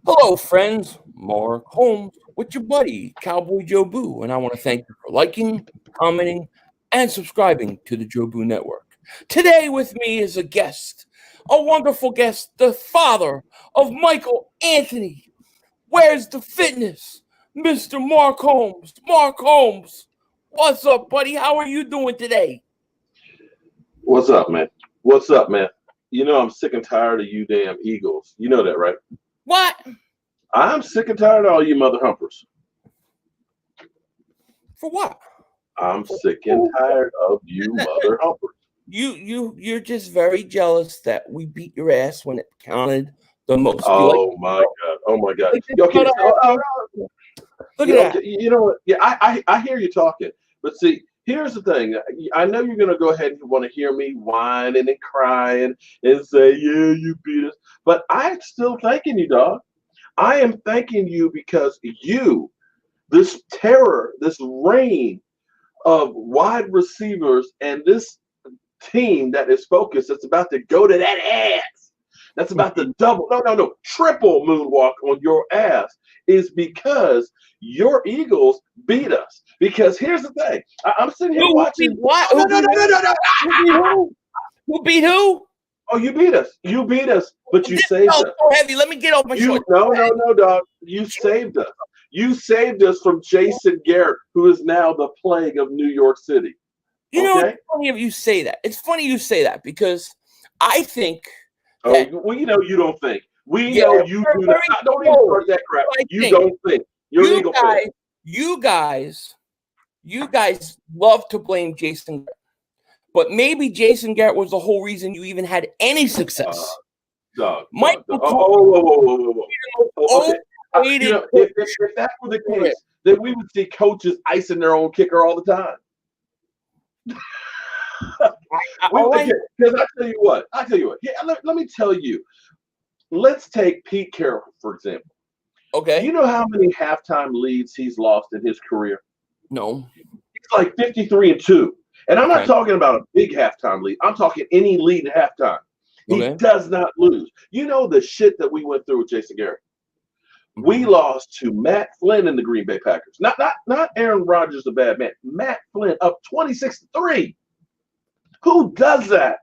Hello, friends. Mark Holmes with your buddy, Cowboy Joe Boo, and I want to thank you for liking, commenting, and subscribing to the Joe Boo Network. Today with me is a guest, a wonderful guest, the father of Michael Anthony. Where's the fitness? Mr. Mark Holmes. Mark Holmes. What's up, buddy? How are you doing today? What's up, man? What's up, man? You know I'm sick and tired of you damn Eagles. You know that, right? What? I'm sick and tired of all you mother humpers. For what? I'm sick and tired of you mother humpers. You're just very jealous that we beat your ass when it counted the most. Oh my god! Oh my god! Okay, Look at that. You know what? Yeah, I hear you talking, but see, here's the thing. I know you're gonna go ahead and want to hear me whining and crying and say, "Yeah, you beat us," but I'm still thanking you, dog. I am thanking you because you, this terror, this reign of wide receivers, and this team that is focused, that's about to go to that ass, that's about to triple moonwalk on your ass, is because your Eagles beat us. Because here's the thing, I'm sitting here watching. What? Who beat who? Oh, you beat us. You beat us, but you saved us. So heavy. Let me get off my shoulders. No, dog. You saved us. You saved us from Jason Garrett, who is now the plague of New York City. You know, it's funny if you say that. It's funny you say that because I think. Well, you know you don't think. We know you do not. Don't even start that crap. You don't think. You're an Eagle fan. You guys love to blame Jason Garrett. But maybe Jason Garrett was the whole reason you even had any success. Whoa. Okay. If that were the case, then we would see coaches icing their own kicker all the time. Because I tell you what. Yeah, let me tell you. Let's take Pete Carroll, for example. Okay. You know how many halftime leads he's lost in his career? No. He's like 53-2. And I'm not talking about a big halftime lead. I'm talking any lead at halftime. He does not lose. You know the shit that we went through with Jason Garrett. We lost to Matt Flynn in the Green Bay Packers. Not Aaron Rodgers, the bad man. Matt Flynn up 26-3. Who does that?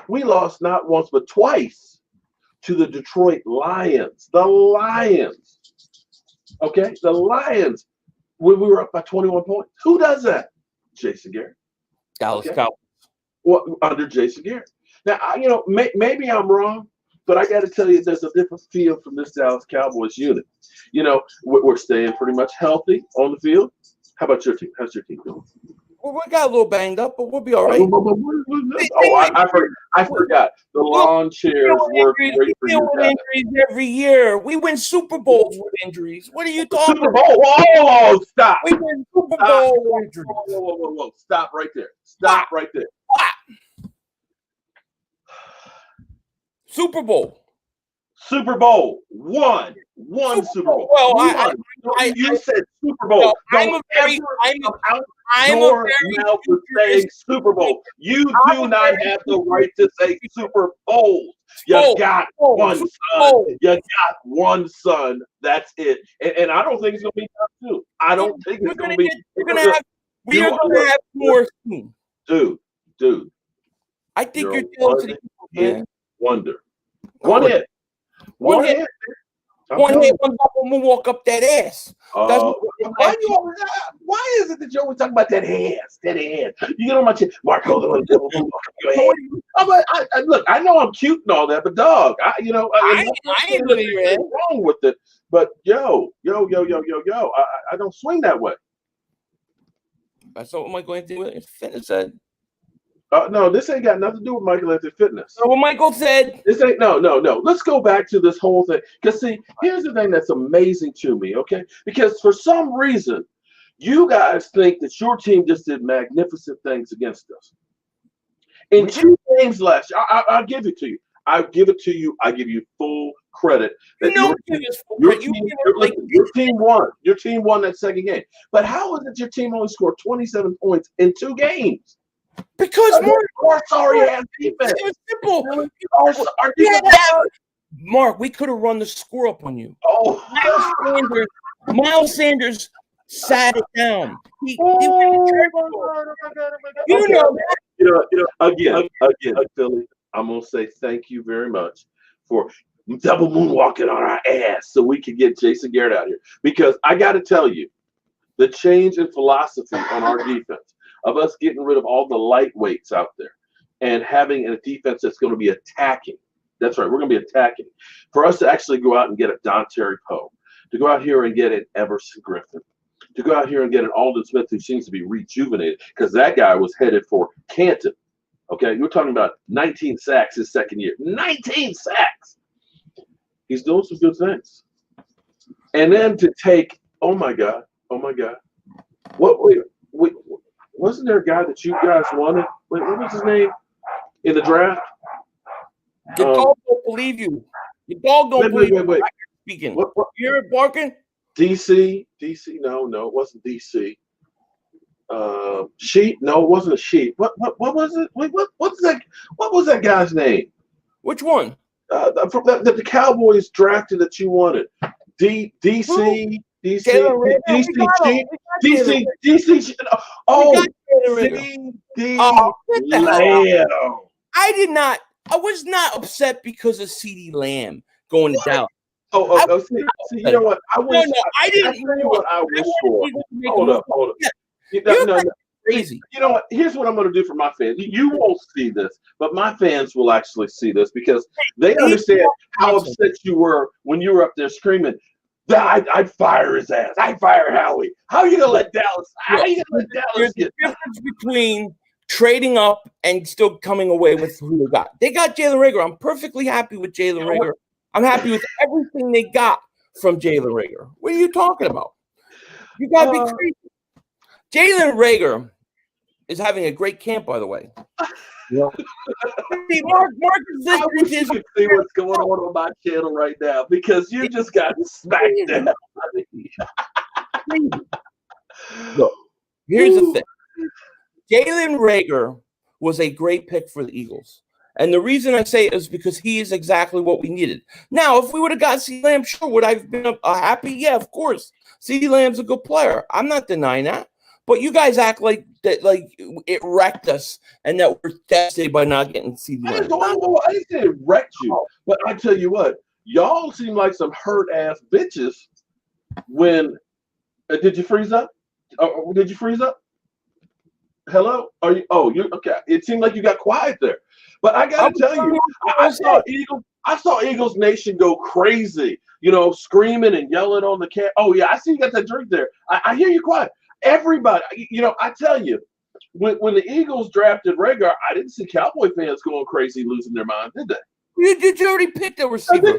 We lost not once but twice to the Detroit Lions. The Lions. Okay? The Lions. When we were up by 21 points. Who does that? Jason Garrett. Dallas Cowboys. Well, under Jason Garrett. Now, maybe I'm wrong, but I got to tell you, there's a different feel from this Dallas Cowboys unit. You know, we're staying pretty much healthy on the field. How about your team? How's your team doing? Well, we got a little banged up, but we'll be all right. I forgot. The lawn chairs work great for you guys. Injuries every year. We win Super Bowls with injuries. What are you talking about? Super Bowl? Whoa, stop. We win Super Bowl with injuries. Whoa. Stop right there. Stop right there. Super Bowl. Super Bowl. One Super Bowl. Well, you said Super Bowl. No, I'm a very Super Bowl. You do not have the right to say Super Bowl. You got one son. You got one son. That's it. And I don't think it's gonna be tough too. I don't think it's gonna be. We're gonna have more soon. Dude. I think you're jealous. Wonder. One hit. One hit. One walk up that ass. Why is it that you always talk about that ass? You get on my chin. Mark, hold on. Look, I know I'm cute and all that, but dog, I ain't really wrong with it. But yo, I don't swing that way. That's what Michael Anthony Fitness said. No, this ain't got nothing to do with Michael Anthony Fitness. So what Michael said. This ain't no. Let's go back to this whole thing. Because see, here's the thing that's amazing to me, okay? Because for some reason, you guys think that your team just did magnificent things against us. In 2 games last year, I'll give it to you. I give you full credit that your team won. Your team won that second game. But how is it your team only scored 27 points in 2 games? Because our sorry ass defense. It was simple. Mark, we could have run the score up on you. Oh, Miles Sanders sat it down. He oh went my to God, oh my God, oh my God. You Okay. know that. Again, Philly, I'm gonna say thank you very much for double moonwalking on our ass so we can get Jason Garrett out here. Because I got to tell you, the change in philosophy on our defense of us getting rid of all the lightweights out there and having a defense that's going to be attacking. That's right, we're going to be attacking. For us to actually go out and get a Dontari Poe, to go out here and get an Everson Griffin, to go out here and get an Aldon Smith who seems to be rejuvenated because that guy was headed for Canton. Okay, you're talking about 19 sacks his second year. 19 sacks. He's doing some good things. And then to take, oh my God. Wait, wasn't there a guy that you guys wanted? Wait, what was his name in the draft? Your dog don't believe you. Your dog don't believe you. Wait. Speaking. What? You hear it barking? DC? No, it wasn't DC. Sheep? No, it wasn't a sheep. What was it? Wait, what was that guy's name? Which one? From the Cowboys drafted that you wanted. DC. Oh, CD Lamb. I was not upset because of CD Lamb going to Dallas. See, you know what? I didn't know what I wish for. Hold up. You're crazy. You know what? Here's what I'm going to do for my fans. You won't see this, but my fans will actually see this because they understand how upset you were when you were up there screaming, I'd fire his ass. I'd fire Howie. How are you going to let Dallas? There's a difference between trading up and still coming away with who they got. They got Jalen Reagor. I'm perfectly happy with Jalen Reagor. I'm happy with everything they got from Jalen Reagor. What are you talking about? You got to be crazy. Jalen Reagor is having a great camp, by the way. Yeah. See, Mark is listening to his. See what's going on my channel right now because you just got smacked down. Look, here's the thing. Jalen Reagor was a great pick for the Eagles. And the reason I say it is because he is exactly what we needed. Now, if we would have got CeeDee Lamb, sure, would I have been happy? Yeah, of course. CeeDee Lamb's a good player. I'm not denying that. But you guys act like that, like it wrecked us, and that we're devastated by not getting CeeDee Lamb. I didn't say it wrecked you, but I tell you what, y'all seem like some hurt ass bitches. When did you freeze up? Did you freeze up? Hello? Are you? Oh, you okay? It seemed like you got quiet there, but I gotta tell you, I saw Eagles Nation go crazy. You know, screaming and yelling on the camp. Oh yeah, I see you got that drink there. I hear you quiet. Everybody, you know, I tell you, when the Eagles drafted Reagor, I didn't see Cowboy fans going crazy, losing their mind, did they? You already picked a receiver.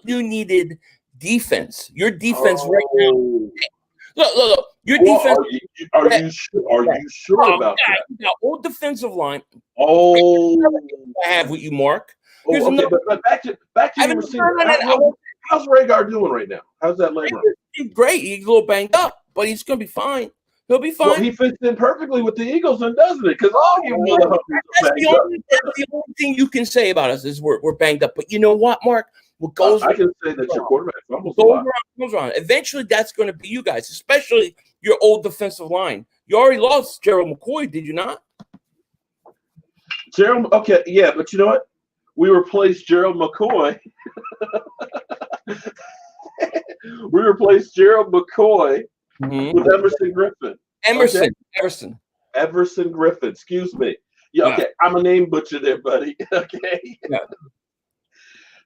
You needed defense. Your defense right now. Look. Your defense. Are you sure about that? You got old defensive line. Oh, I have with you, Mark. Okay, but back to your receiver. How's Reagor doing right now? How's that leg? He's great. He's a little banged up, but he's going to be fine. He'll be fine. Well, he fits in perfectly with the Eagles, and doesn't it? Because all you that's the only thing you can say about us is we're banged up. But you know what, Mark? What goes I can say that your quarterback fumbles goes around. Eventually, that's going to be you guys, especially your old defensive line. You already lost Gerald McCoy, did you not? Okay, yeah, but you know what? We replaced Gerald McCoy. We replaced Gerald McCoy with Everson Griffin. Everson Griffin. Excuse me. Yeah, okay. I'm a name butcher there, buddy. Okay. Yeah.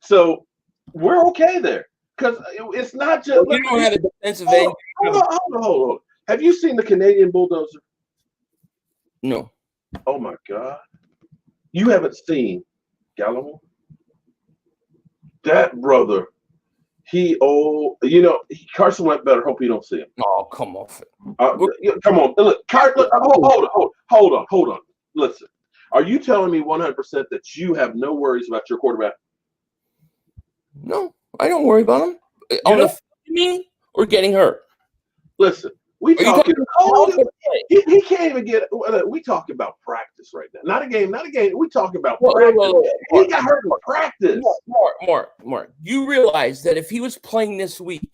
So we're okay there because it's not just. You don't have a defensive end. Hold on. Have you seen the Canadian Bulldozer? No. Oh my God. You haven't seen Gallimore? That brother. Carson went better. Hope you don't see him. Oh, come off it. Come on. Look, hold on. Listen, are you telling me 100% that you have no worries about your quarterback? No, I don't worry about him. You mean or getting hurt? Listen, We Are you talking. talking Oh, about he can't even get. We talking about practice right now. Not a game. Not a game. We talking about Well, practice. He Mark, got hurt in practice. Mark, you realize that if he was playing this week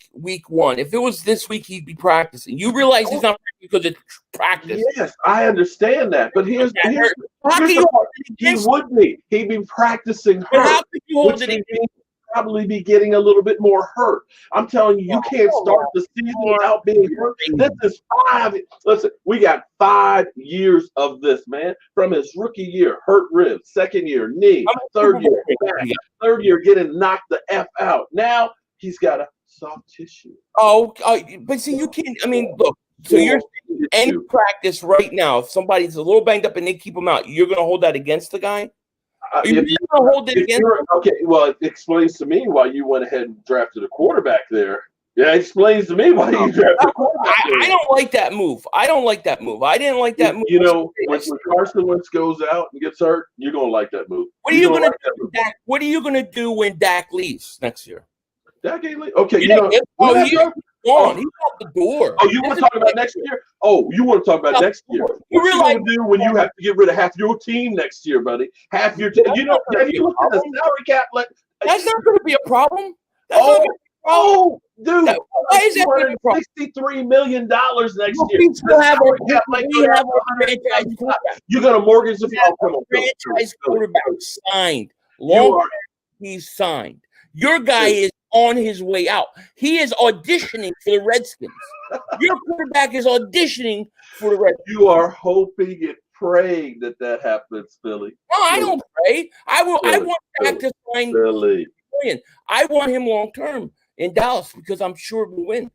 1, if it was this week, he'd be practicing. You realize he's not because it's practice. Yes, I understand that. But here's How the can you hold it he against would be. He'd be practicing But how hurt, could you hold which it means against he'd probably be getting a little bit more hurt. I'm telling you, you can't start the season without being hurt. This is 5. Listen, we got 5 years of this, man. From his rookie year, hurt ribs. Second year, knee. Third year, back. Third year, getting knocked the F out. Now he's got a soft tissue. But see, you can't. I mean, look. So you're saying any practice right now, if somebody's a little banged up and they keep him out, you're going to hold that against the guy? Are you really going to hold it against him? Okay, well, it explains to me why you went ahead and drafted a quarterback there. Yeah, it explains to me why you drafted a quarterback there. I don't like that move. I didn't like that move. You know, when Carson Wentz goes out and gets hurt, you're going to like that move. What are you going to do? What are you going to do when Dak leaves next year? Dak ain't leave. Okay, he's gone. He's out the door. Oh, you want to talk about next year? Oh, you want to talk about next year? What you going to do when you have to get rid of half your team next year, buddy? Half your team. You know, have you looked at the salary cap? That's not going to be a problem. Oh, dude! Why is that going to be a problem? $63 million next year. You're going to mortgage the franchise quarterback signed. He's signed. Your guy is on his way out. He is auditioning for the Redskins. Your quarterback is auditioning for the Redskins. You are hoping and praying that happens, Philly. No, I don't pray. I want Dak to sign. Philly. I want him long term in Dallas because I'm sure we'll win.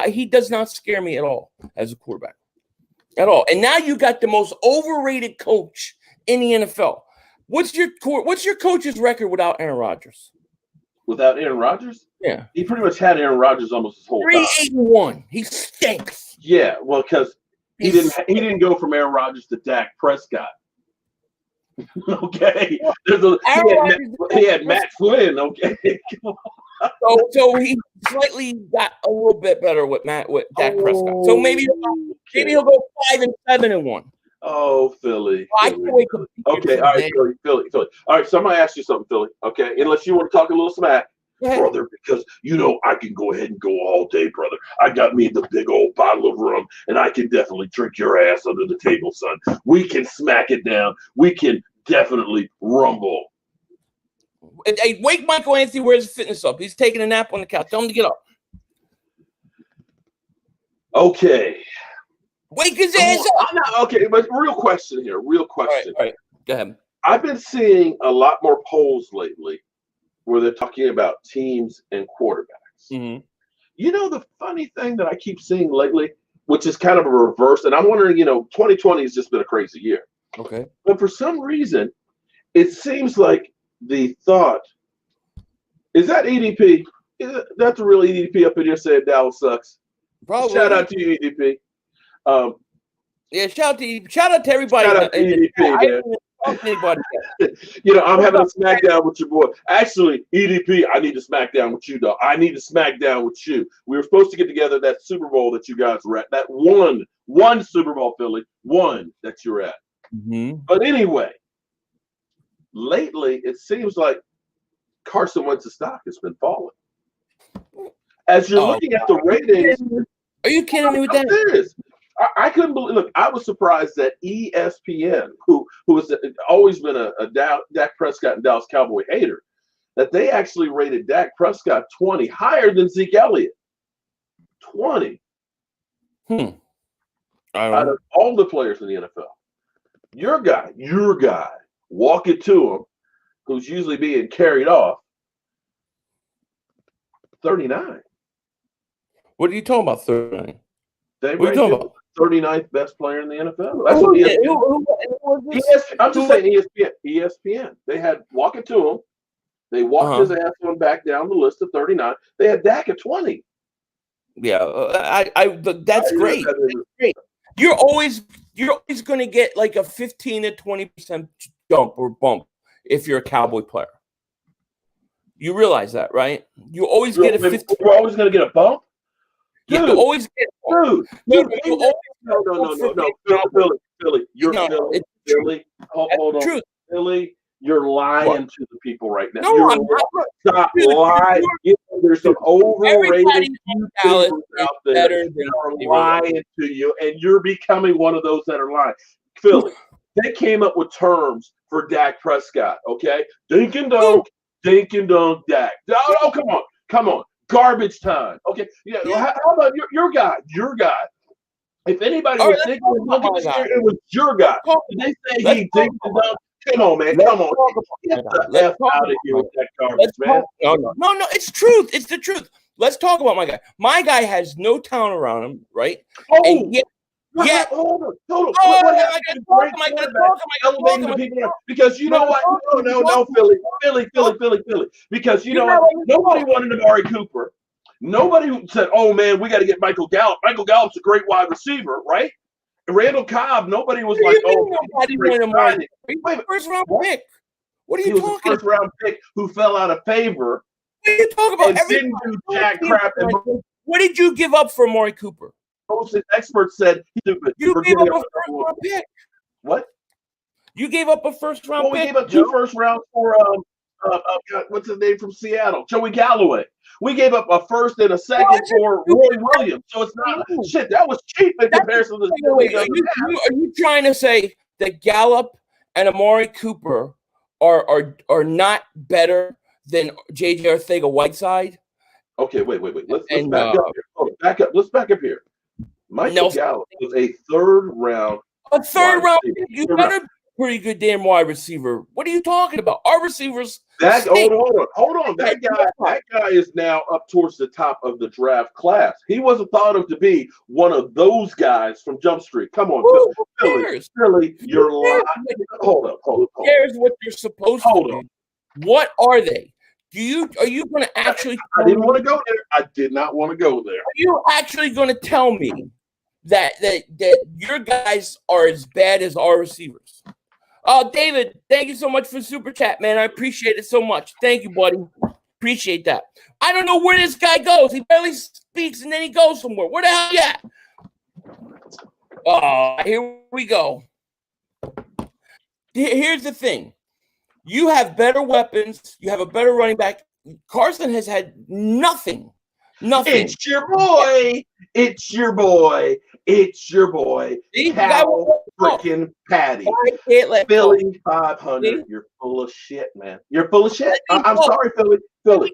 He does not scare me at all as a quarterback, at all. And now you got the most overrated coach in the NFL. What's your coach's record without Aaron Rodgers? Without Aaron Rodgers? Yeah. He pretty much had Aaron Rodgers almost his whole time. 3-8-1. He stinks. Yeah, well, because he didn't go from Aro Rodgers to Dak Prescott. Okay. He had Matt Flynn, okay. So he slightly got a little bit better with Dak Prescott. So maybe he'll go 5-7-1. Oh, Philly. I can't wait to okay, all right, Philly. All right, so I'm going to ask you something, Philly, okay? Unless you want to talk a little smack, brother, because, I can go ahead and go all day, brother. I got me the big old bottle of rum, and I can definitely drink your ass under the table, son. We can smack it down. We can definitely rumble. Hey, wake Michael Anthony, where's his fitness up? He's taking a nap on the couch. Tell him to get up. Okay. Wake his ass up. Okay, but real question here. All right. Go ahead. I've been seeing a lot more polls lately where they're talking about teams and quarterbacks. Mm-hmm. The funny thing that I keep seeing lately, which is kind of a reverse, and I'm wondering, 2020 has just been a crazy year. Okay. But for some reason, it seems like the thought, is that EDP? That's a real EDP up in here saying Dallas sucks. Probably. Shout out to you, EDP. Shout out to everybody. Shout out to EDP, man. I'm having a smackdown with your boy. Actually, EDP, I need to smack down with you, dog. I need to smack down with you. We were supposed to get together that Super Bowl that you guys were at. That one Super Bowl, Philly, one that you're at. Mm-hmm. But anyway, lately it seems like Carson Wentz's stock has been falling. As you're looking at the ratings, are you kidding me with that? I'm serious. I couldn't believe. Look, I was surprised that ESPN, who has always been a Dak Prescott and Dallas Cowboy hater, that they actually rated Dak Prescott 20, higher than Zeke Elliott. 20. Out of all the players in the NFL, your guy, walk it to him, who's usually being carried off. 39. What are you talking about? 39. What are you talking about? 39th best player in the NFL. That's what ESPN. I'm just saying ESPN. They had walk it to him. They walked his ass on back down the list of 39. They had Dak at 20. Yeah, that's great. That's great. You're always going to get like a 15 to 20% jump or bump if you're a Cowboy player. You realize that, right? You always get a 15. We're always going to get a bump. You have to always get dude. No, Philly, you're Philly. Hold on, truth. Philly. You're lying to the people right now. No, I'm not. Stop lying. There's some overrated YouTubers out there that are lying to you, and you're becoming one of those that are lying. Philly, they came up with terms for Dak Prescott. Okay, dink and dunk, Dak. Oh, come on. Garbage time. Okay, yeah. How about your guy? Your guy. If anybody was thinking it was your guy. Did they say he dinked and dunked? Come on, man. Come on. Get the F out of here with that garbage, man. No. It's truth. It's the truth. Let's talk about my guy. My guy has no talent around him, right? Oh, and yet, hold on. What happened to great quarterbacks elevating the people? Because you know what? No, Philly. Because you know what? Nobody wanted Amari Cooper. Nobody said, "Oh man, we got to get Michael Gallup." Michael Gallup's a great wide receiver, right? Randall Cobb. Nobody was like, "Oh, first round pick." What are you talking about? He was a first round pick who fell out of favor. What are you talking about? And didn't do jack crap. What did you give up for Amari Cooper? Most experts said you gave up a first round pick. What? You gave up a first round pick. We gave up 2 first rounds for what's his name from Seattle, Joey Galloway. We gave up a first and a second for Roy Williams. So it's not shit. That was cheap in comparison to the. Are you trying to say that Gallup and Amari Cooper are not better than JJ Arcega-Whiteside? Okay, wait. Let's back up here. Let's back up here. Michael Gallup was a third round. A third round. You better be a pretty good damn wide receiver. What are you talking about? Our receivers. Hold on. That guy is now up towards the top of the draft class. He wasn't thought of to be one of those guys from Jump Street. Come on, Philly, you're lying. Hold up. Who cares what you're supposed to do? What are they? Are you going to actually? I didn't want to go there. I did not want to go there. Are you actually going to tell me that your guys are as bad as our receivers? David, thank you so much for the super chat, man. I appreciate it so much. Thank you, buddy. Appreciate that. I don't know where this guy goes. He barely speaks, and then he goes somewhere. Where the hell you at? Oh, here we go. Here's the thing. You have better weapons. You have a better running back. Carson has had nothing. It's your boy. Cal freaking Patty. Philly 500. You're full of shit, man. You're full of shit. I'm sorry, Philly.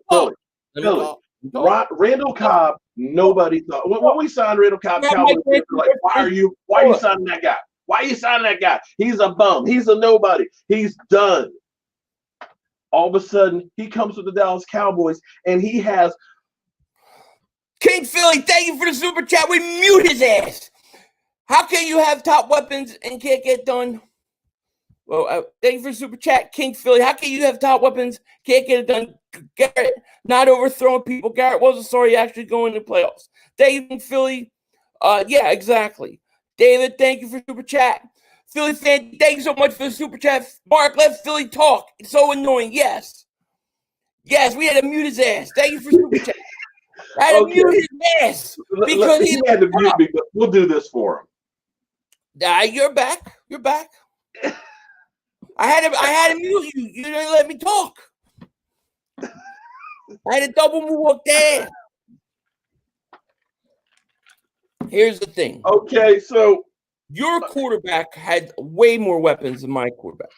Randall Cobb, nobody thought. When we signed Randall Cobb, Cowboys were like, why are you signing that guy? Why are you signing that guy? He's a bum. He's a nobody. He's done. All of a sudden, he comes with the Dallas Cowboys, and he has King Philly, thank you for the super chat. We mute his ass. How can you have top weapons and can't get done? Well, thank you for the super chat, King Philly. How can you have top weapons, can't get it done? Garrett, not overthrowing people. Garrett wasn't sorry actually going to playoffs. Thank you, King Philly. Yeah, exactly. David, thank you for super chat. Philly fan, thank you so much for the super chat. Mark, let Philly talk. It's so annoying. Yes, we had to mute his ass. Thank you for super chat. I had to mute his ass because he had to mute me, but we'll do this for him. You're back. I had to mute you. You didn't let me talk. I had to double move up there. Here's the thing. Okay, so your quarterback had way more weapons than my quarterback.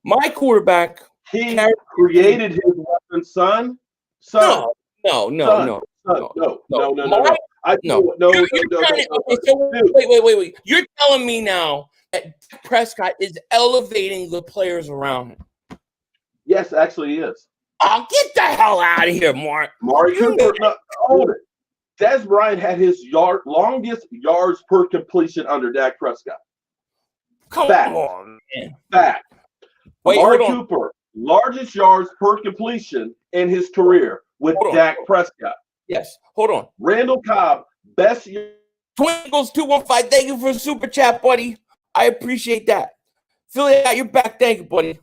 My quarterback, he created his weapon, son. No. Wait. You're telling me now that Prescott is elevating the players around him? Yes, actually he is. Oh, get the hell out of here, Mark. Cooper, hold it. Des Bryant had his longest yards per completion under Dak Prescott. Come on, man. Fact. Amari Cooper, largest yards per completion in his career with Dak Prescott. Yes. Hold on. Randall Cobb, best Twinkles 215. Thank you for the super chat, buddy. I appreciate that. Philly, got your back. Thank you, buddy.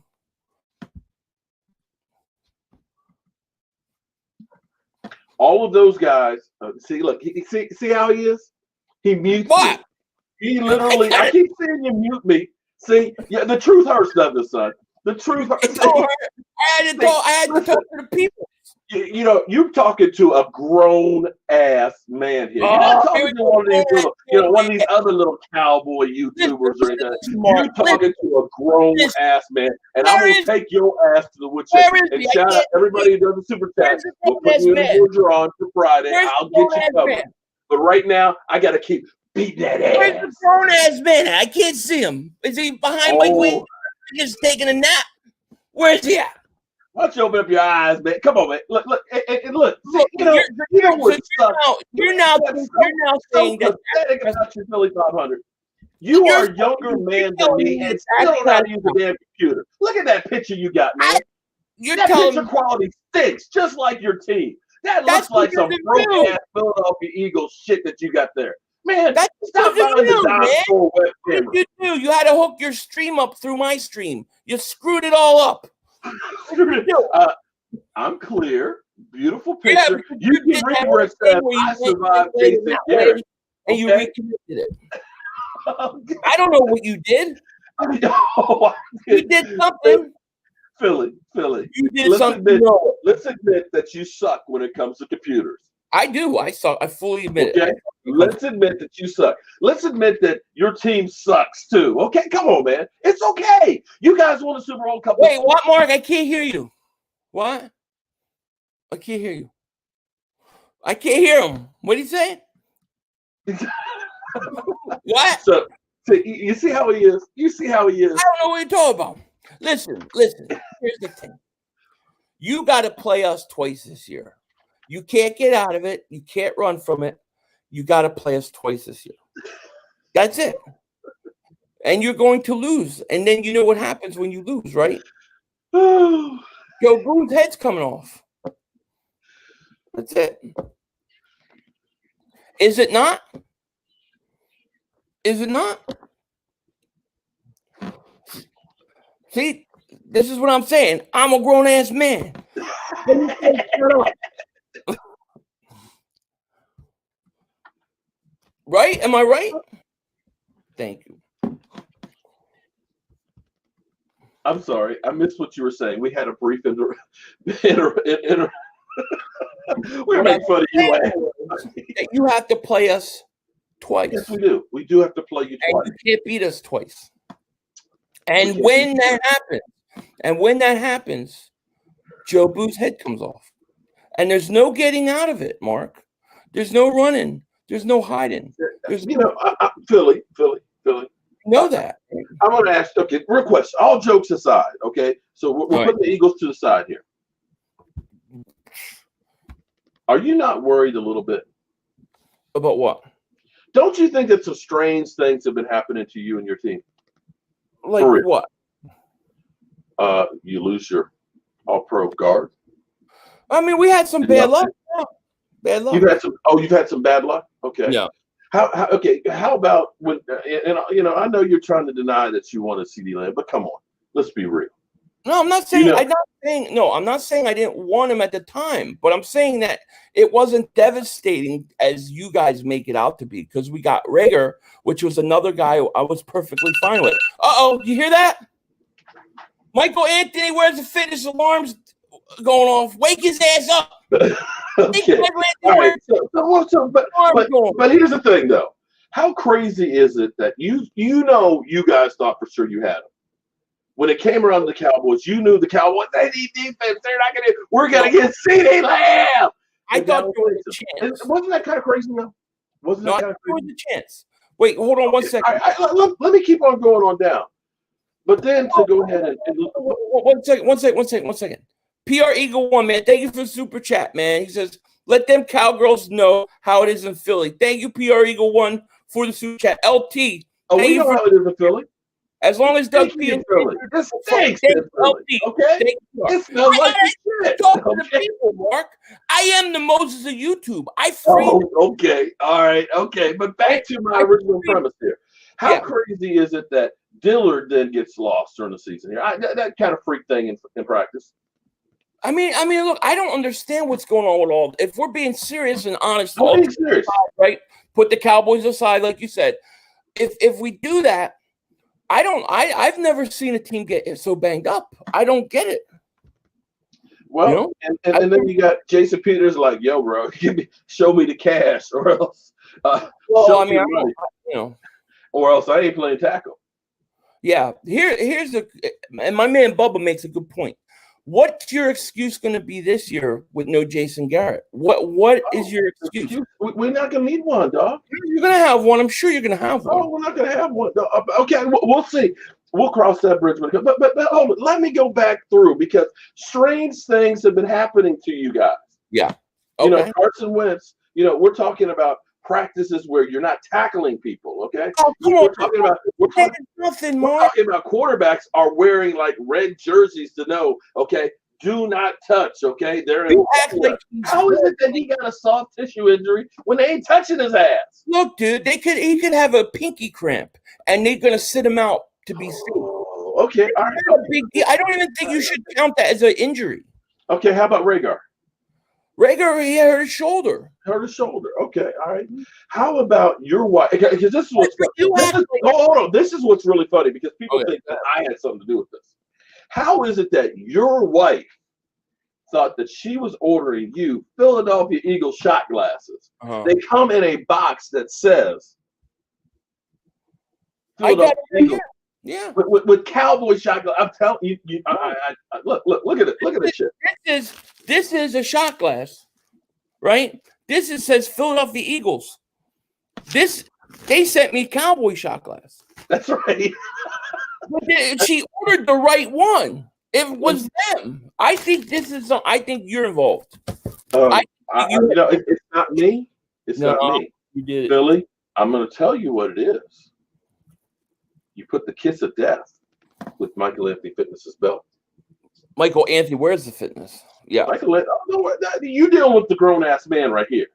All of those guys. See, look, see how he is. He mutes What? me. He literally. I keep seeing you mute me. See, yeah, the truth hurts, doesn't it, son? The truth hurts. I had to talk to the people. You know, you're talking to a grown ass man here. You're not talking to one of these little, one of these other little cowboy YouTubers or anything. You're talking to a grown ass man, and I'm gonna take your ass to the woodshed. And shout out everybody who does the super chat. We'll put you in the order on for Friday. I'll get you covered. But right now, I gotta keep beating that ass. Where's the grown ass man? I can't see him. Is he behind my wing? Just taking a nap? Where's he at? Why don't you open up your eyes, man? Come on, man. Look. See, you're now saying that pathetic about your Philly 500. You are a younger man than me and still don't know how to use a damn computer. Look at that picture you got, man. That picture quality stinks, just like your team. That looks like some broke-ass Philadelphia Eagles shit that you got there. Man, stop buying the dinosaur web camera. What did you do? You had to hook your stream up through my stream. You screwed it all up. I'm clear. Beautiful picture. You can read where it says, I survived Jason Garrett. And you reconnected it. I don't know what you did. You did something. Philly. You did something. Let's admit that you suck when it comes to computers. I do. I suck. I fully admit it. Let's admit that you suck. Let's admit that your team sucks too. Okay, come on, man. It's okay. You guys won a Super Bowl couple. Wait, what, Mark? I can't hear you. What? I can't hear you. I can't hear him. What did he say? What? So you see how he is? You see how he is? I don't know what you're talking about. Listen. Here's the thing. You got to play us twice this year. You can't get out of it. You can't run from it. You got to play us twice this year. That's it. And you're going to lose. And then you know what happens when you lose, right? Joe Boone's head's coming off. That's it. Is it not? Is it not? See, this is what I'm saying. I'm a grown-ass man. Right? Am I right? Thank you. I'm sorry. I missed what you were saying. We had a brief we were making fun of you. You have to play us twice. Yes, we do. We do have to play you twice. And you can't beat us twice. And when that happens, Joe Boo's head comes off. And there's no getting out of it, Mark. There's no running. There's no hiding. Philly. You know that. I'm going to ask, okay, request, all jokes aside, okay? So we're putting the Eagles to the side here. Are you not worried a little bit? About what? Don't you think that some strange things have been happening to you and your team? Like what? You lose your all-pro guard. I mean, we had some bad luck. Bad luck. You've had some bad luck? Okay. Yeah. How about when I know you're trying to deny that you want a CD Lamb, but come on, let's be real. No, I'm not saying I'm not saying I didn't want him at the time, but I'm saying that it wasn't devastating as you guys make it out to be, because we got Rager, which was another guy I was perfectly fine with. You hear that? Michael Anthony, where's the fitness alarms going off? Wake his ass up. Okay. All right. But here's the thing, though. How crazy is it that you guys thought for sure you had him? When it came around to the Cowboys, you knew the Cowboys, they need defense. We're going to get CD Lamb. I thought there was a chance. Wasn't that kind of crazy, though? Wasn't that kind of crazy? There was a chance. Wait, hold on 1 second. Let me keep on going on down. But then to go ahead and one second. PR Eagle 1, man. Thank you for the super chat, man. He says, let them cowgirls know how it is in Philly. Thank you, PR Eagle 1, for the super chat. LT. Oh, we know how it is in Philly. As long as Doug P. This stinks in Philly. Okay? It smells like shit. Talk to the people, Mark. I am the Moses of YouTube. Okay. All right. Okay. But back to my original premise here. How crazy is it that Dillard then gets lost during the season here? That kind of freak thing in practice. Look, I don't understand what's going on with all. If we're being serious and honest, I'm being serious. Right? Put the Cowboys aside, like you said. If we do that, I've never seen a team get so banged up. I don't get it. Well, and then you got Jason Peters like, yo, bro, show me the cash, or else, or else I ain't playing tackle. Yeah, and my man Bubba makes a good point. What's your excuse going to be this year with no Jason Garrett? What is your excuse? We're not going to need one, dog. You're going to have one. I'm sure you're going to have one. Oh, we're not going to have one. Okay, we'll see. We'll cross that bridge. But hold on. Let me go back through, because strange things have been happening to you guys. Yeah. Okay. Carson Wentz, we're talking about practices where you're not tackling people, okay? Oh, We're talking about quarterbacks are wearing like red jerseys to know, okay, do not touch, okay? How is it that he got a soft tissue injury when they ain't touching his ass? Look, dude, he could have a pinky cramp, and they're gonna sit him out to be safe. Okay, all right. I don't even think you should count that as an injury. Okay, how about Rhaegar? Rhaegar, he hurt his shoulder. Okay, all right. How about your wife? Because this is what's this is what's really funny, because people think that I had something to do with this. How is it that your wife thought that she was ordering you Philadelphia Eagles shot glasses? They come in a box that says Philadelphia Eagles. Yeah, with Cowboy shot glass. I'm telling you, look at it. Look at this shit. This is a shot glass, right? Says Philadelphia Eagles. They sent me Cowboy shot glass. That's right. She ordered the right one. It was them. I think I think you're involved. It's not me. It's not me. You did it. Billy, I'm going to tell you what it is. You put the kiss of death with Michael Anthony Fitness's belt. Michael Anthony, where's the fitness? Yeah. You deal with the grown-ass man right here.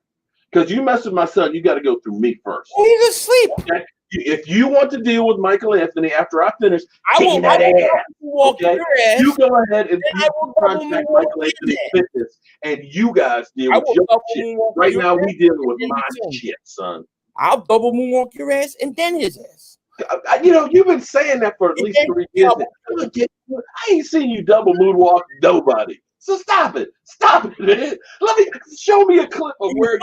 Because you mess with my son, you got to go through me first. Well, he's asleep. Okay? If you want to deal with Michael Anthony after I finish kicking that ass, you go ahead and contact Michael Anthony Fitness, and you guys deal with your shit. Right now, we dealing with my shit, son. I'll double moonwalk your ass and then his ass. You've been saying that for at least 3 years. I ain't seen you double moonwalk nobody. So stop it, man. Show me a clip of where you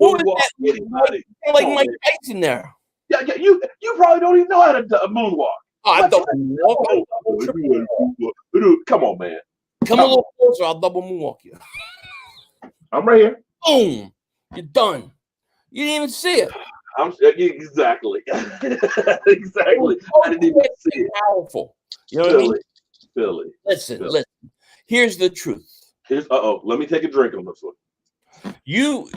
moonwalk anybody. Like Mike Tyson there. Yeah, you probably don't even know how to moonwalk. I double moonwalk. Come on, man. Come a little closer. I'll double moonwalk you. I'm right here. Boom. You're done. You didn't even see it. Exactly. Exactly. I didn't even see it. Powerful. You know what I mean? Billy. Listen. Here's the truth. Let me take a drink on this one. You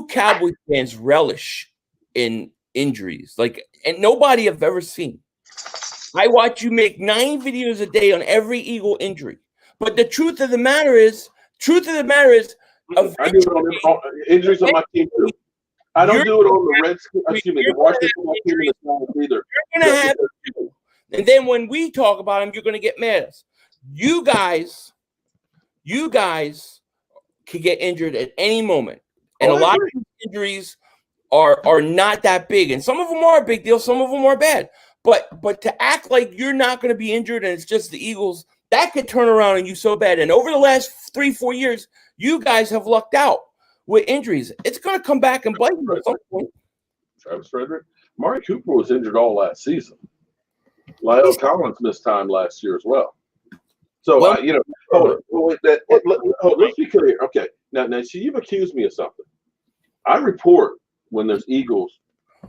Cowboy fans relish in injuries, and nobody I've ever seen. I watch you make 9 videos a day on every Eagle injury. But the truth of the matter is, I do it on injuries on my team too. I don't do it on the Redskins. Excuse me, the Washington team and the Giants either. You're gonna have to. And then when we talk about them, you're gonna get mad at us. You guys could get injured at any moment, and a lot of injuries are not that big, and some of them are a big deal, some of them are bad. But to act like you're not going to be injured and it's just the Eagles, that could turn around on you so bad. And over the last 3-4 years, you guys have lucked out with injuries. It's going to come back and bite you at some point. Travis Frederick, Mari Cooper was injured all last season. Lyle Collins missed time last year as well. So let's be clear. Okay, now, see, you've accused me of something. I report when there's Eagles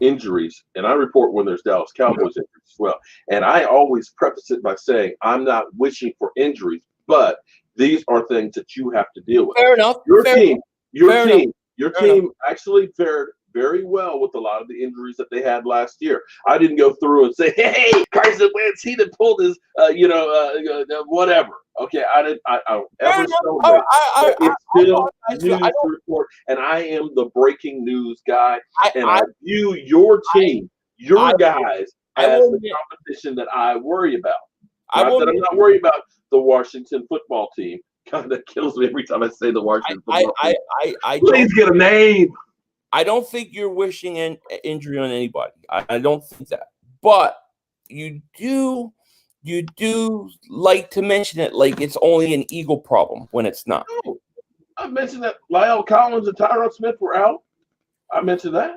injuries, and I report when there's Dallas Cowboys injuries as well. And I always preface it by saying I'm not wishing for injuries, but these are things that you have to deal with. Fair enough. Your team actually fared very well with a lot of the injuries that they had last year. I didn't go through and say, "Hey, Carson Wentz, he done pulled his, whatever." Okay, I don't ever celebrate. It's still news to report, and I am the breaking news guy, I view your team, guys, as the competition that I worry about. I'm not worried about the Washington football team. Kind of kills me every time I say the Washington football team. Please get a name. I don't think you're wishing an injury on anybody. I don't think that. But you do like to mention it like it's only an Eagle problem when it's not. No, I mentioned that Lyle Collins and Tyron Smith were out. I mentioned that.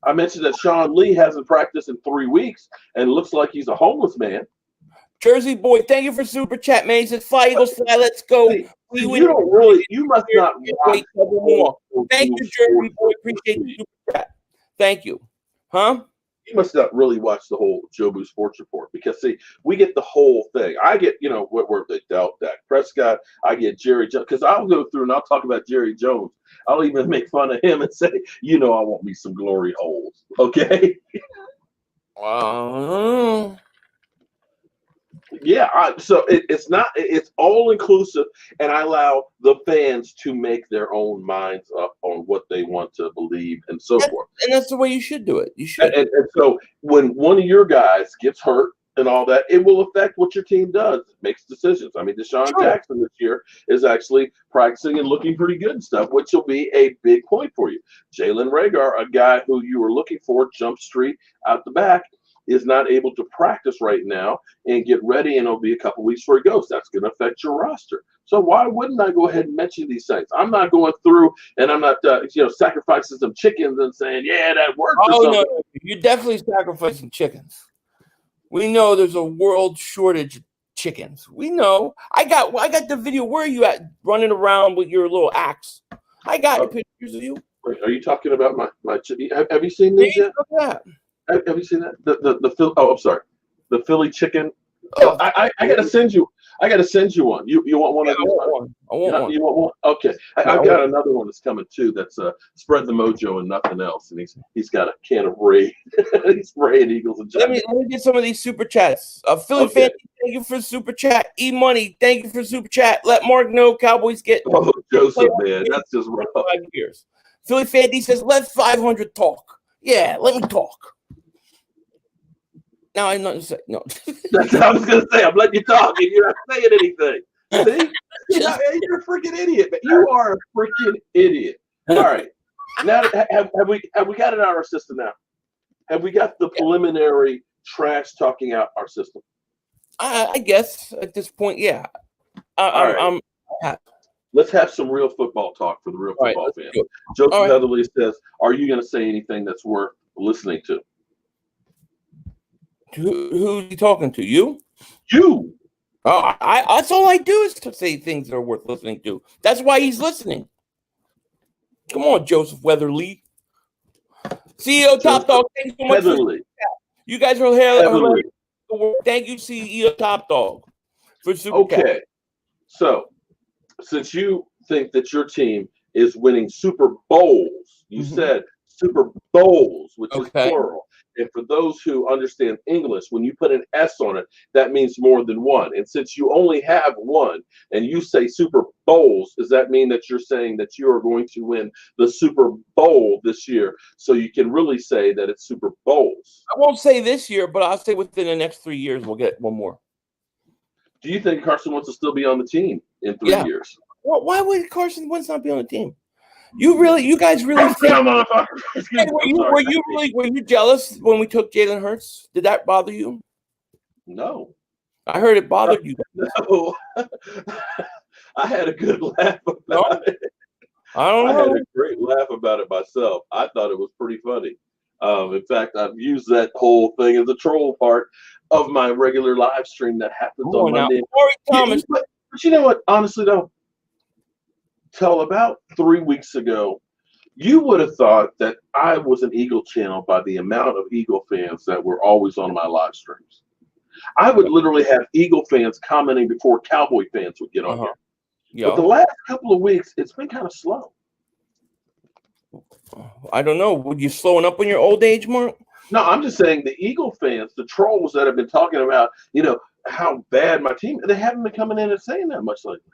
I mentioned that Sean Lee hasn't practiced in 3 weeks and looks like he's a homeless man. Jersey boy, thank you for super chat, man. He says, "Fly Eagles, fly, let's go." You must not wait more. Thank you, Jersey boy. Appreciate the super chat. Thank you. Huh? You must not really watch the whole Jobu Sports Report because, see, we get the whole thing. I get, where they dealt Dak Prescott. I get Jerry Jones because I'll go through and I'll talk about Jerry Jones. I'll even make fun of him and say, I want me some glory holes. Okay? Yeah, so it's all inclusive, and I allow the fans to make their own minds up on what they want to believe and so forth. And that's the way you should do it. You should. And so when one of your guys gets hurt and all that, it will affect what your team does. It makes decisions. I mean, Deshaun Jackson this year is actually practicing and looking pretty good and stuff, which will be a big point for you. Jalen Reagor, a guy who you were looking for, jump street out the back, is not able to practice right now and get ready, and it'll be a couple weeks before he goes. That's going to affect your roster. So why wouldn't I go ahead and mention these things? I'm not going through and I'm not, sacrificing some chickens and saying, yeah, that worked. No, you're definitely sacrificing chickens. We know there's a world shortage of chickens. We know. I got the video. Where are you at? Running around with your little axe. I got pictures of you. Are you talking about my chicken? Have you seen these yet? Have you seen that? I'm sorry. The Philly chicken. Oh, I gotta send you. I gotta send you one. You want one? Yeah, I want one. You want one? Okay. I've got another one that's coming too. That's spread the mojo and nothing else. And he's got a can of Raid. He's spraying Eagles and Let me get some of these super chats. Philly fan, thank you for super chat. E Money, thank you for super chat. Let Mark know Cowboys get. Oh, Joseph, man, that's just rough. 5 years. Philly Fandy says, "Let 500 talk." Yeah, let me talk. Now I'm not saying no. That's what I was gonna say. I'm letting you talk, and you're not saying anything. See, you're a freaking idiot. Man. You are a freaking idiot. All right. Now, have we got it out of our system now? Have we got the preliminary trash talking out our system? I guess at this point, yeah. I'm Let's have some real football talk for the real football fan. Joseph Heatherly says, "Are you going to say anything that's worth listening to?" Who's he talking to? You? You. Oh, that's all I do is to say things that are worth listening to. That's why he's listening. Come on, Joseph Weatherly. CEO Top Dog, thank you so much. You guys are here. Thank you, CEO Top Dog, for super chat. Okay. So, since you think that your team is winning Super Bowls, you said Super Bowls, which is plural. And for those who understand English, when you put an S on it, that means more than one. And since you only have one and you say Super Bowls, does that mean that you're saying that you are going to win the Super Bowl this year? So you can really say that it's Super Bowls. I won't say this year, but I'll say within the next 3 years we'll get one more. Do you think Carson Wentz will still be on the team in 3 years? Well, why would Carson Wentz not be on the team? You guys really think? Hey, were you jealous when we took Jalen Hurts? Did that bother you? No. I heard it bothered you. No. I had a good laugh about it. I had a great laugh about it myself. I thought it was pretty funny. In fact, I've used that whole thing as a troll part of my regular live stream that happens on Monday. Thomas. But you know what? Honestly, though, till about 3 weeks ago, you would have thought that I was an Eagle channel by the amount of Eagle fans that were always on my live streams. I would literally have Eagle fans commenting before Cowboy fans would get on here. Yeah. But the last couple of weeks, it's been kind of slow. I don't know. Were you slowing up in your old age, Mark? No, I'm just saying the Eagle fans, the trolls that have been talking about, how bad my team, they haven't been coming in and saying that much lately.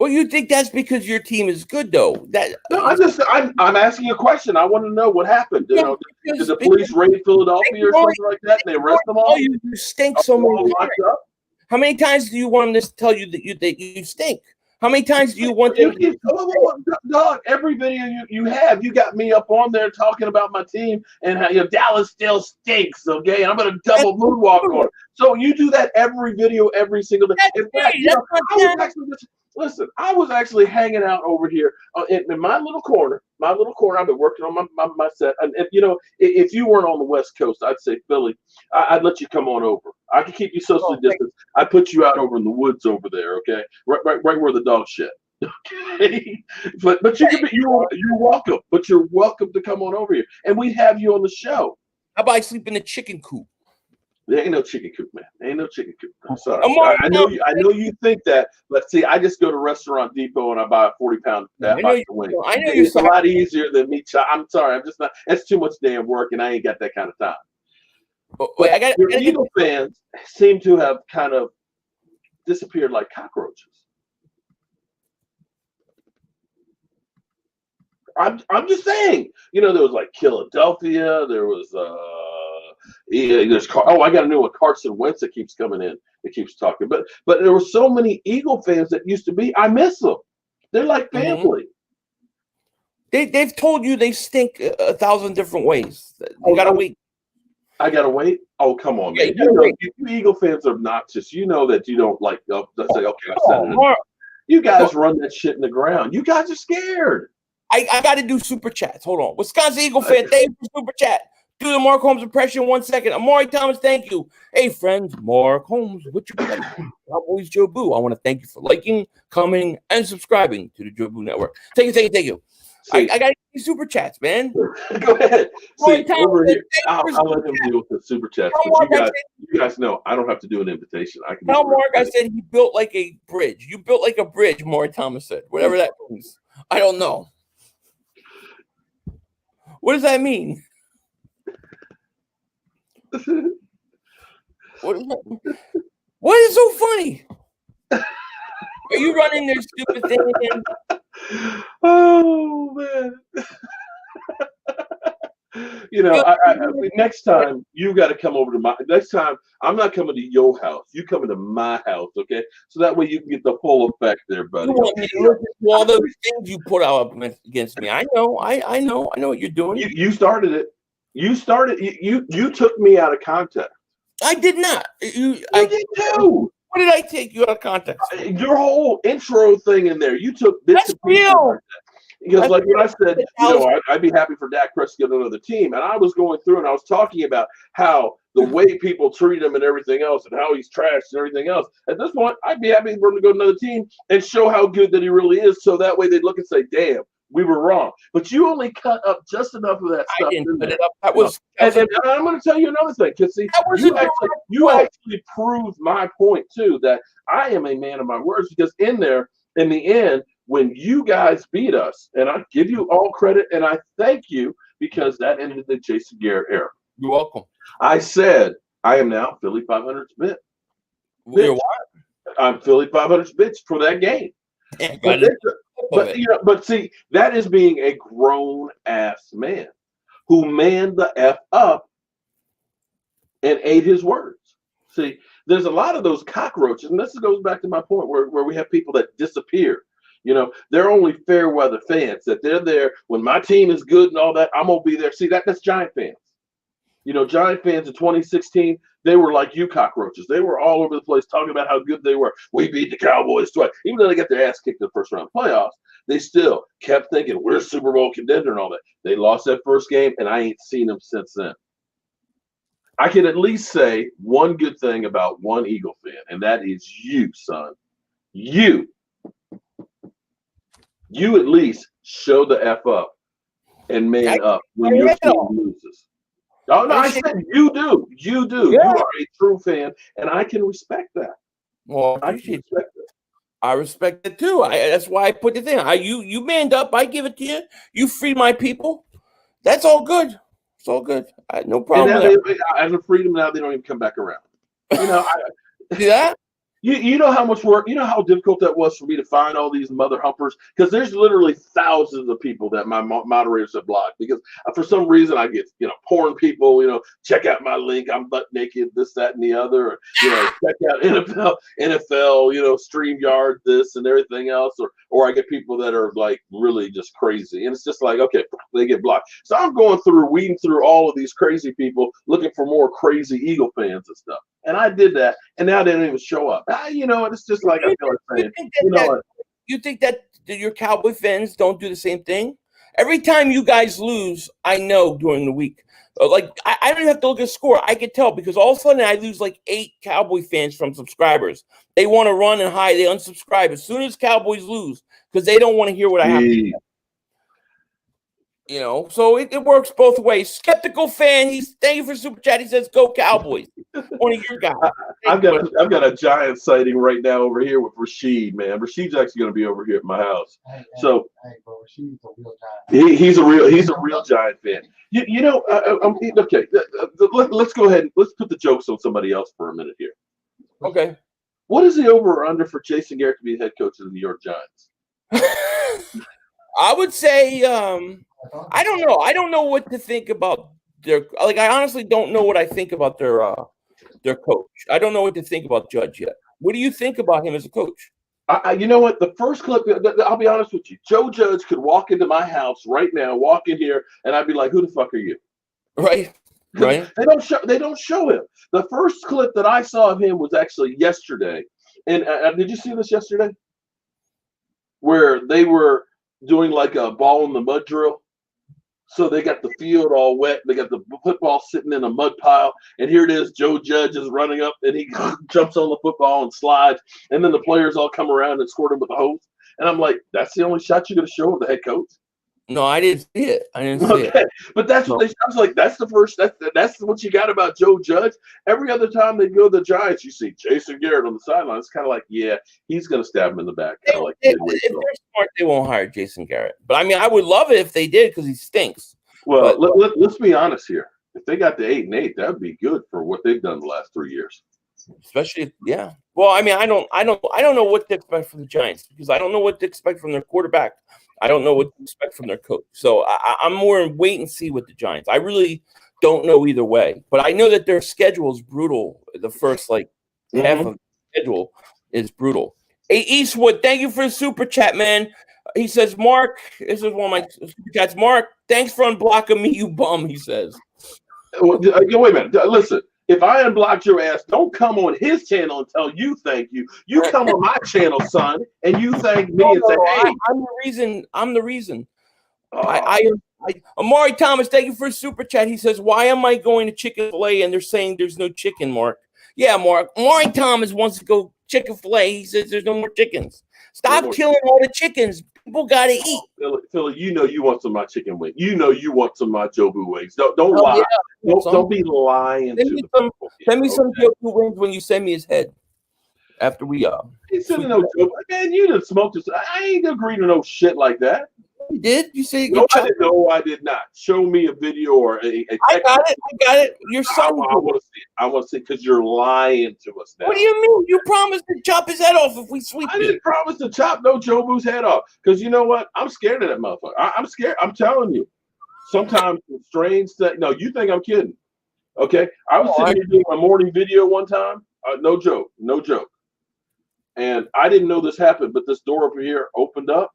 Well, you think that's because your team is good, though? No, I'm asking a question. I want to know what happened. Did the police raid Philadelphia or something like that, and they arrest them all? You stink so many times. How many times do you want them to tell you that you stink? How many times do you want them Dog, every video you have, you got me up on there talking about my team and how Dallas still stinks, okay? And I'm going to double moonwalk on it. So you do that every video, every single day. In fact, I was actually hanging out over here in my little corner. I've been working on my set. And if you weren't on the West Coast, I'd say Philly. I'd let you come on over. I could keep you socially distanced. I'd put you out over in the woods over there, okay? Right where the dog shit. Okay, but you're welcome. But you're welcome to come on over here, and we have you on the show. How about I sleep in a chicken coop? There ain't no chicken coop, man. There ain't no chicken coop. I'm sorry. I know you think that, but see, I just go to Restaurant Depot and I buy a 40-pound box of wings. I know it's a lot easier than me. I'm sorry. I'm just not. That's too much damn work, and I ain't got that kind of time. But your Eagle fans seem to have kind of disappeared like cockroaches. I'm just saying. There was like Philadelphia. There was I got a new one, Carson Wentz, that keeps coming in. It keeps talking, but there were so many Eagle fans that used to be. I miss them. They're like family. They've told you they stink 1,000 different ways. You gotta wait. I gotta wait. Oh, come on, man! You Eagle fans are obnoxious. You know that you don't like. Let's say, okay, I said it. You guys run that shit in the ground. You guys are scared. I got to do super chats. Hold on. Wisconsin Eagle fan, thank you for super chat. Do the Mark Holmes impression 1 second. Amari Thomas, thank you. Hey, friends, Mark Holmes, what you got? Cowboys Joe Boo. I want to thank you for liking, commenting, and subscribing to the Joe Boo Network. Thank you. I got to do super chats, man. Go ahead. See, over here, I'll let him deal with the super chats. But you guys know I don't have to do an invitation. I can tell Mark I said he built like a bridge. You built like a bridge, Amari Thomas said. Whatever that means. I don't know. What does that mean? What is so funny? Are you running this stupid thing again? Oh man! Next time you got to come over to my. Next time I'm not coming to your house. You coming to my house, okay? So that way you can get the full effect there, buddy. You want me to look at all those things you put out against me? I know what you're doing. You started it. You took me out of context. I did not. You did too. What did I take you out of context? Your whole intro thing in there. You took bits and pieces. Because like when I said, I'd be happy for Dak Prescott on another team. And I was going through and I was talking about how the way people treat him and everything else and how he's trashed and everything else. At this point, I'd be happy for him to go to another team and show how good that he really is. So that way they'd look and say, damn, we were wrong. But you only cut up just enough of that stuff. I didn't cut it up. That was, and I'm going to tell you another thing. Because see, you actually proved my point too, that I am a man of my words. Because in the end, when you guys beat us, and I give you all credit, and I thank you because that ended the Jason Garrett era. You're welcome. I said I am now Philly 500's bit. You're what? I'm Philly 500's bitch for that game. Yeah, but see, that is being a grown ass man who manned the F up and ate his words. See, there's a lot of those cockroaches, and this goes back to my point where we have people that disappear. They're only fair weather fans, that they're there when my team is good and all that. I'm going to be there. See, that's Giant fans. Giant fans in 2016, they were like you cockroaches. They were all over the place talking about how good they were. We beat the Cowboys twice. Even though they got their ass kicked in the first round of playoffs, they still kept thinking we're a Super Bowl contender and all that. They lost that first game, and I ain't seen them since then. I can at least say one good thing about one Eagle fan, and that is you, son. You at least show the F up and man up when your team loses. Oh, no, I said you do. You do. Yeah. You are a true fan, and I can respect that. Well, I respect it too. That's why I put the thing. You manned up. I give it to you. You freed my people. That's all good. It's all good. No problem. As a freedom now, they don't even come back around. See that? You know how much work, you know how difficult that was for me to find all these mother humpers? Because there's literally thousands of people that my moderators have blocked because for some reason I get, porn people, check out my link, I'm butt naked, this, that, and the other, or, check out NFL, StreamYard, this and everything else, or I get people that are like really just crazy. And it's just like, okay, they get blocked. So I'm weeding through all of these crazy people looking for more crazy Eagle fans and stuff. And I did that, and now they don't even show up. It's just like I feel like saying, you think that your Cowboy fans don't do the same thing? Every time you guys lose, I know during the week. Like, I don't even have to look at the score. I can tell because all of a sudden I lose like 8 Cowboy fans from subscribers. They want to run and hide. They unsubscribe as soon as Cowboys lose because they don't want to hear what I have to say. So it works both ways. Skeptical fan, thank you for super chat. He says, "Go Cowboys." One of your guys. I've got a Giant sighting right now over here with Rashid. Man, Rashid's actually going to be over here at my house. Bro, Rashid's a real Giant. He's a real Giant fan. Okay. Let's go ahead and let's put the jokes on somebody else for a minute here. Okay. What is the over or under for Jason Garrett to be the head coach of the New York Giants? I would say. I don't know. I don't know what to think about their. Like, I honestly don't know what I think about their coach. I don't know what to think about Judge yet. What do you think about him as a coach? You know what? The first clip. I'll be honest with you. Joe Judge could walk into my house right now, walk in here, and I'd be like, "Who the fuck are you?" Right. Right. They don't show him. The first clip that I saw of him was actually yesterday. And did you see this yesterday? Where they were doing like a ball in the mud drill. So they got the field all wet. They got the football sitting in a mud pile. And here it is. Joe Judge is running up and he jumps on the football and slides. And then the players all come around and squirt him with a hose. And I'm like, that's the only shot you're going to show of the head coach? No, I didn't see it. But that's what I was like, that's the first, that's what you got about Joe Judge. Every other time they go to the Giants, you see Jason Garrett on the sideline. It's kind of like, yeah, he's going to stab him in the back. If they're smart, they won't hire Jason Garrett. But I mean, I would love it if they did because he stinks. Well, let's be honest here. If they got to 8-8, that would be good for what they've done the last 3 years. Especially, yeah. Well, I mean, I don't know what to expect from the Giants because I don't know what to expect from their quarterback. I don't know what to expect from their coach. So I'm more in wait and see with the Giants. I really don't know either way. But I know that their schedule is brutal. The first half of the schedule is brutal. Hey, Eastwood, thank you for the super chat, man. He says, Mark, this is one of my super chats. Mark, thanks for unblocking me, you bum, he says. Wait a minute. Listen. If I unblocked your ass, don't come on his channel and tell you thank you. You come on my channel, son, and you thank me and say, hey. I'm the reason. Amari Thomas, thank you for a super chat. He says, why am I going to Chick-fil-A and they're saying there's no chicken, Mark? Yeah, Mark. Amari Thomas wants to go Chick-fil-A. He says there's no more chickens. Stop killing all the chickens. People got to eat. Philly, you know you want some of my chicken wings. You know you want some of my Jobu wings. Don't lie. Yeah. Don't be lying. Send me some Jobu wings when you send me his head. After we He's sending no Jobu. Man, you done smoked this. I ain't agreeing to no shit like that. You did? You say no? I did not. Show me a video or a text. I got it. Your son. I want to see it. I want to see it because you're lying to us now. What do you mean? You promised to chop his head off if we sweep it. I didn't promise to chop no Jobu's head off because you know what? I'm scared of that motherfucker. I'm scared. I'm telling you. Sometimes strange things. No, you think I'm kidding? Okay. I was sitting here doing my morning video one time. No joke. And I didn't know this happened, but this door over here opened up.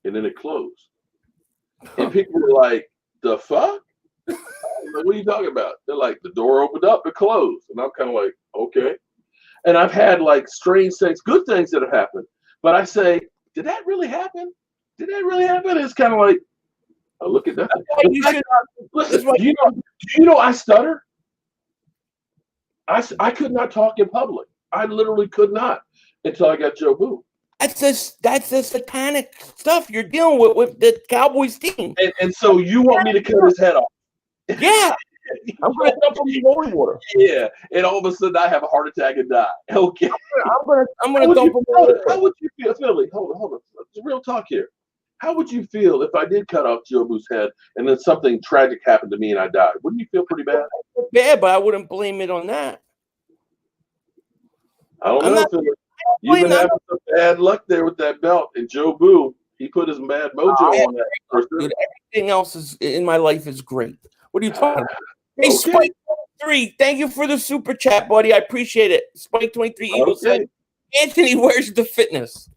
And then it closed. And people were like, the fuck? Like, what are you talking about? They're like, the door opened up, it closed. And I'm kind of like, okay. And I've had like strange things, good things that have happened. But I say, did that really happen? It's kind of like, oh, look at that. Listen, do you know I stutter? I could not talk in public. I literally could not until I got Jobu. That's the satanic stuff you're dealing with the Cowboys team. And so you want me to cut his head off? Yeah. I'm going to dump him in holy water. Yeah. And all of a sudden I have a heart attack and die. Okay. I'm going to dump him in holy water. How would you feel, Philly? Hold on. Real talk here. How would you feel if I did cut off Jobu's head and then something tragic happened to me and I died? Wouldn't you feel pretty bad? Bad, but I wouldn't blame it on that. I don't I'm know, not Philly. You've playing. been having some bad luck there with that belt. And Joe Boo, he put his bad mojo on that for sure. Dude, everything else is in my life is great. What are you talking about? Hey, Okay. Spike 23, thank you for the super chat, buddy. I appreciate it. Spike 23 Eagle said, Anthony, where's the fitness?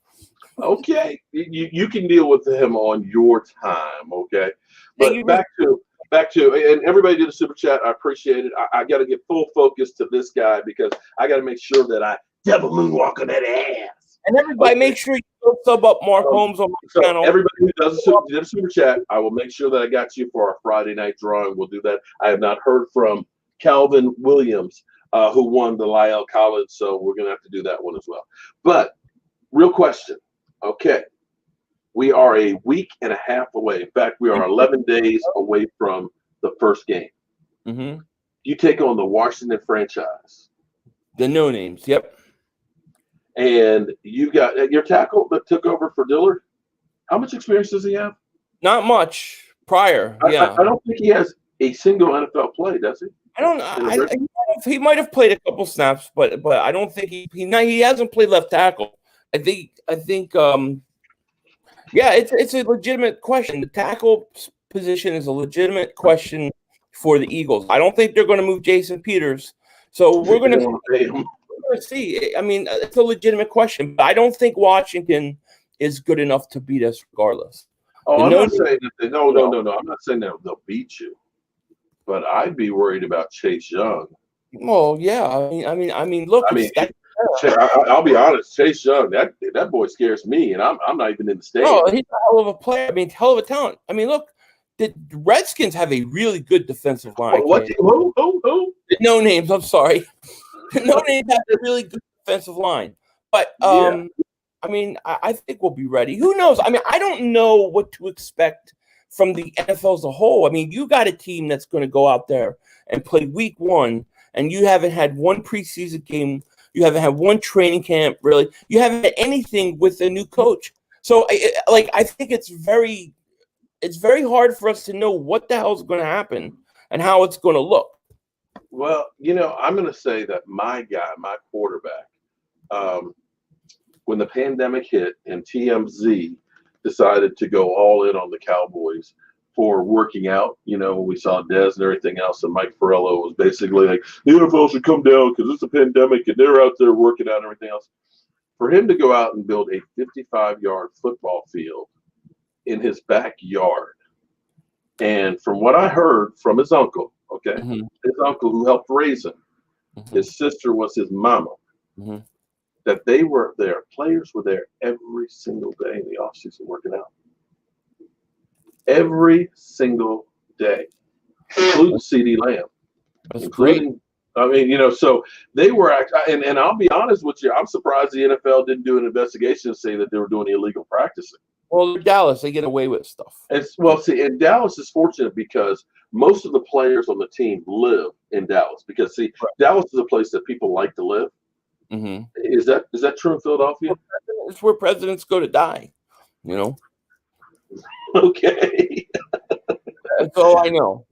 Okay. You can deal with him on your time, okay? But back to and everybody did a super chat. I appreciate it. I got to get full focus to this guy because I got to make sure that I devil moonwalk on that ass. And everybody, make sure you go sub up Mark Holmes on my channel. Everybody who does a super chat, I will make sure that I got you for our Friday night drawing. We'll do that. I have not heard from Calvin Williams, who won the Lyle College, so we're going to have to do that one as well. But real question, okay. We are a week and a half away. In fact, we are 11 days away from the first game. Mm-hmm. You take on the Washington franchise. The no names, yep. And you got your tackle that took over for Dillard. How much experience does he have? Not much prior. Yeah, I don't think he has a single NFL play, does he? I don't. He might have played a couple snaps, but I don't think he hasn't played left tackle. I think. Yeah, it's a legitimate question. The tackle position is a legitimate question for the Eagles. I don't think they're going to move Jason Peters, so we're going to see. I mean, it's a legitimate question, but I don't think Washington is good enough to beat us regardless. Oh, I'm not saying that. No. I'm not saying that they'll beat you, but I'd be worried about Chase Young. Well, yeah. I mean, look. I'll be honest. Chase Young, that boy scares me, and I'm not even in the stand. Oh, he's a hell of a player. I mean, hell of a talent. I mean, look, the Redskins have a really good defensive line. Who? The no names. I'm sorry. The no names have a really good defensive line, but I mean, I think we'll be ready. Who knows? I mean, I don't know what to expect from the NFL as a whole. I mean, you got a team that's going to go out there and play week one, and you haven't had one preseason game. You haven't had one training camp, really. You haven't had anything with a new coach. So, I think it's very hard for us to know what the hell is going to happen and how it's going to look. Well, I'm going to say that my quarterback, when the pandemic hit and TMZ decided to go all in on the Cowboys for working out, when we saw Dez and everything else, and Mike Farello was basically like, the NFL should come down because it's a pandemic and they're out there working out and everything else. For him to go out and build a 55-yard football field in his backyard, and from what I heard from his uncle, his uncle who helped raise him, his sister was his mama, that they were there, players were there every single day in the offseason working out. Every single day, including CD Lamb. That's great. I mean, so they were and I'll be honest with you, I'm surprised the NFL didn't do an investigation and say that they were doing illegal practicing. Well, Dallas, they get away with stuff. And Dallas is fortunate because most of the players on the team live in Dallas because Dallas is a place that people like to live. Mm-hmm. Is that true in Philadelphia? It's where presidents go to die, Okay. That's all I know.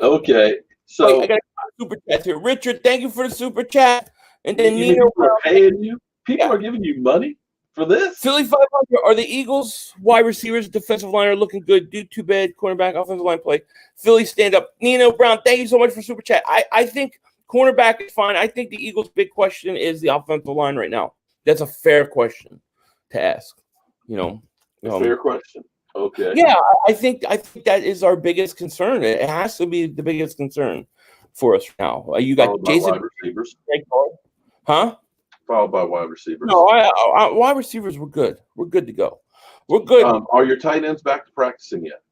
Okay. So I got a super chat here. Richard, thank you for the super chat. And then Nino are paying you? People are giving you money for this? Philly 500. Are the Eagles wide receivers, defensive line are looking good? Do too bad. Cornerback, offensive line play. Philly stand up. Nino Brown, thank you so much for super chat. I think cornerback is fine. I think the Eagles' big question is the offensive line right now. That's a fair question to ask. Fair question. Okay. Yeah, I think that is our biggest concern. It has to be the biggest concern for us now. You got Jason wide receivers, huh? Followed by wide receivers. No, wide receivers. We're good. We're good to go. We're good. Are your tight ends back to practicing yet?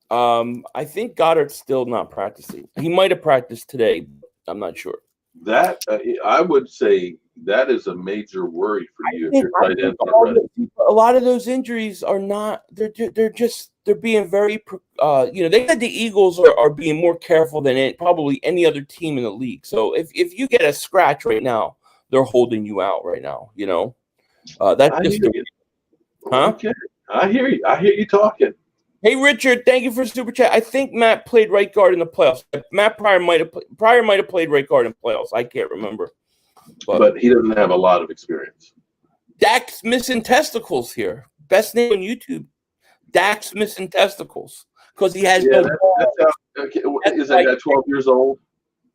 I think Goddard's still not practicing. He might have practiced today. I'm not sure. That I would say that is a major worry for you if your tight ends are ready. A lot of those injuries are not. They're being very. They said the Eagles are being more careful than probably any other team in the league. So if you get a scratch right now, they're holding you out right now. That's just. Huh? Okay, I hear you. I hear you talking. Hey Richard, thank you for super chat. I think Matt played right guard in the playoffs. Matt Pryor might have played right guard in playoffs. I can't remember. but he doesn't have a lot of experience. Dak's missing testicles here. Best name on YouTube. Dak's missing testicles because he has no balls. Okay. Is that guy 12 years old?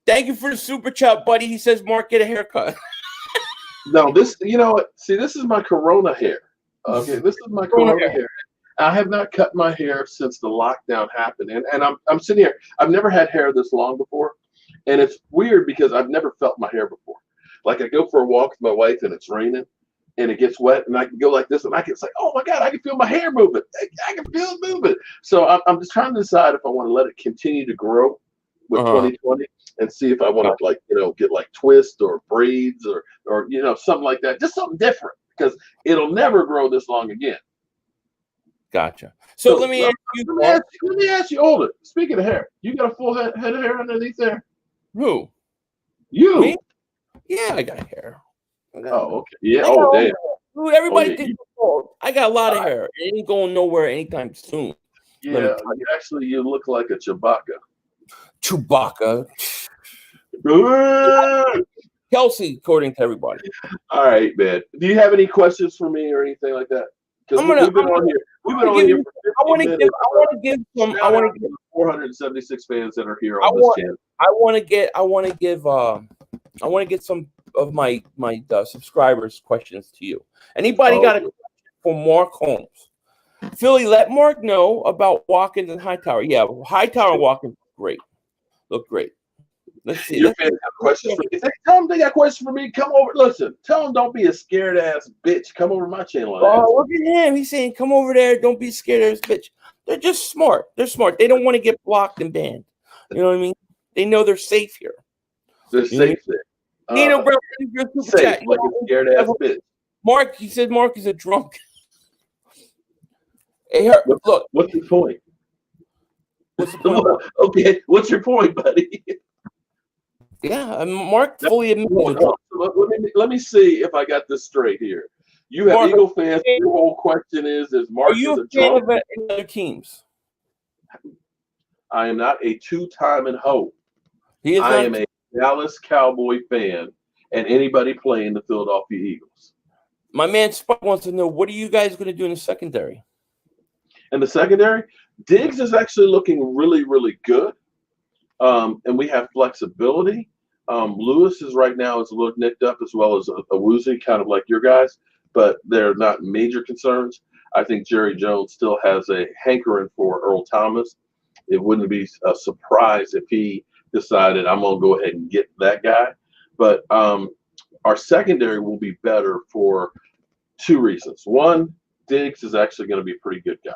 Thank you for the super chat, buddy. He says, Mark, get a haircut. No, this, you know what? See, this is my Corona hair. Okay, this is my Corona hair. I have not cut my hair since the lockdown happened, and I'm sitting here. I've never had hair this long before, and it's weird because I've never felt my hair before. Like I go for a walk with my wife, and it's raining, and it gets wet, and I can go like this, and I can say, "Oh my God, I can feel my hair moving. I can feel it moving." So I'm just trying to decide if I want to let it continue to grow with 2020 and see if I want to, like, get like twists or braids or something like that, just something different, because it'll never grow this long again. Gotcha. So let me ask you, Older. Speaking of hair, you got a full head of hair underneath there? Who? You? Me? Yeah, I got hair. Oh, okay. Yeah. Oh, damn. Dude, everybody thinks I got a lot of hair. It ain't going nowhere anytime soon. Yeah, you look like a Chewbacca. Kelsey, according to everybody. All right, man. Do you have any questions for me or anything like that? Because we've been on here. We've been on here for 50 minutes. I want to give 476 fans that are here on this channel. I want to get some of my subscribers' questions to you. Anybody got a question for Mark Holmes? Philly, let Mark know about Watkins and Hightower. Yeah, Hightower and Watkins look great. Let's see. Your fans have questions for me. Tell them they got questions for me. Come over. Listen, tell them don't be a scared ass bitch. Come over to my channel. Look at him. He's saying, come over there. Don't be scared ass bitch. They're just smart. They're smart. They don't want to get blocked and banned. You know what I mean? They know they're safe here. They're safe there. Nino Brown, safe, chat. Like a scared ass bitch. Mark, he said Mark is a drunk. Hey, look. What's your point? What's the point? Okay, what's your point, buddy? Yeah, Mark fully admits. Let me see if I got this straight here. You have Mark, Eagle fans. Your whole question is Mark a fan drunk? of any other teams? I am not a two-time and hope. I am a Dallas Cowboy fan, and anybody playing the Philadelphia Eagles. My man Spike wants to know, what are you guys going to do in the secondary? In the secondary, Diggs is actually looking really, really good. And we have flexibility. Lewis is right now a little nicked up, as well as a woozy, kind of like your guys, but they're not major concerns. I think Jerry Jones still has a hankering for Earl Thomas. It wouldn't be a surprise if he decided, I'm going to go ahead and get that guy. But our secondary will be better for two reasons. One, Diggs is actually going to be a pretty good guy.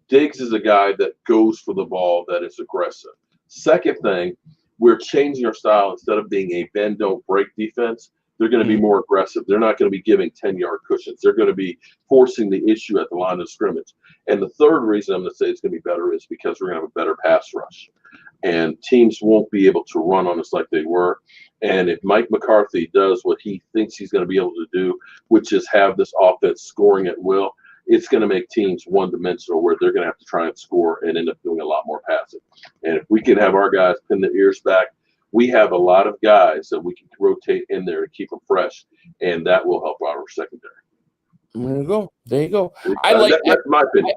Diggs is a guy that goes for the ball, that is aggressive. Second thing, we're changing our style. Instead of being a bend, don't break defense, they're going to be more aggressive. They're not going to be giving 10-yard cushions. They're going to be forcing the issue at the line of scrimmage. And the third reason I'm going to say it's going to be better is because we're going to have a better pass rush. And teams won't be able to run on us like they were. And if Mike McCarthy does what he thinks he's going to be able to do, which is have this offense scoring at will, it's going to make teams one-dimensional, where they're going to have to try and score and end up doing a lot more passing. And if we can have our guys pin their ears back, we have a lot of guys that we can rotate in there to keep them fresh, and that will help our secondary. There you go. That's my opinion.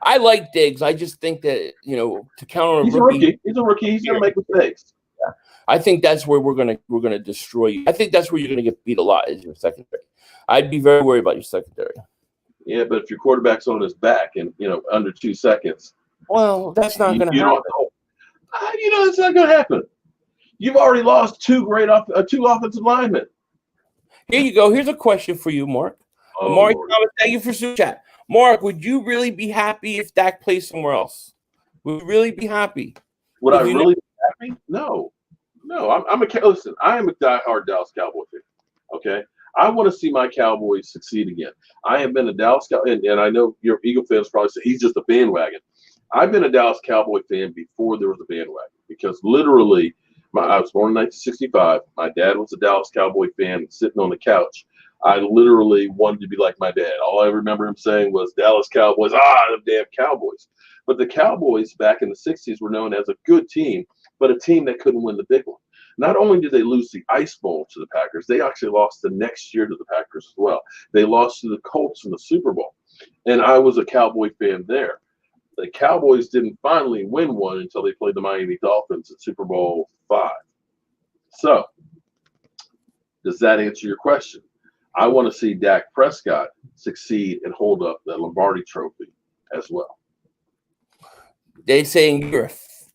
I like Diggs. I just think that, to counter a rookie. He's a rookie. He's going to make mistakes. Yeah. I think that's where we're gonna destroy you. I think that's where you're gonna get beat a lot, is your secondary. I'd be very worried about your secondary. Yeah, but if your quarterback's on his back and under 2 seconds, well, that's not going to happen. It's not going to happen. You've already lost two offensive linemen. Here you go. Here's a question for you, Mark. Mark, thank you for super chat. Mark, would you really be happy if Dak plays somewhere else? Would you really be happy? Would I really be happy? No. Listen, I am a diehard Dallas Cowboy fan. Okay. I want to see my Cowboys succeed again. I have been a Dallas Cowboy, and I know your Eagle fans probably say he's just a bandwagon. I've been a Dallas Cowboy fan before there was a bandwagon, because literally, I was born in 1965. My dad was a Dallas Cowboy fan, sitting on the couch. I literally wanted to be like my dad. All I remember him saying was, Dallas Cowboys, them damn Cowboys. But the Cowboys back in the 60s were known as a good team, but a team that couldn't win the big one. Not only did they lose the Ice Bowl to the Packers, they actually lost the next year to the Packers as well. They lost to the Colts in the Super Bowl. And I was a Cowboy fan there. The Cowboys didn't finally win one until they played the Miami Dolphins at Super Bowl V. So, does that answer your question? I want to see Dak Prescott succeed and hold up the Lombardi Trophy as well. They're saying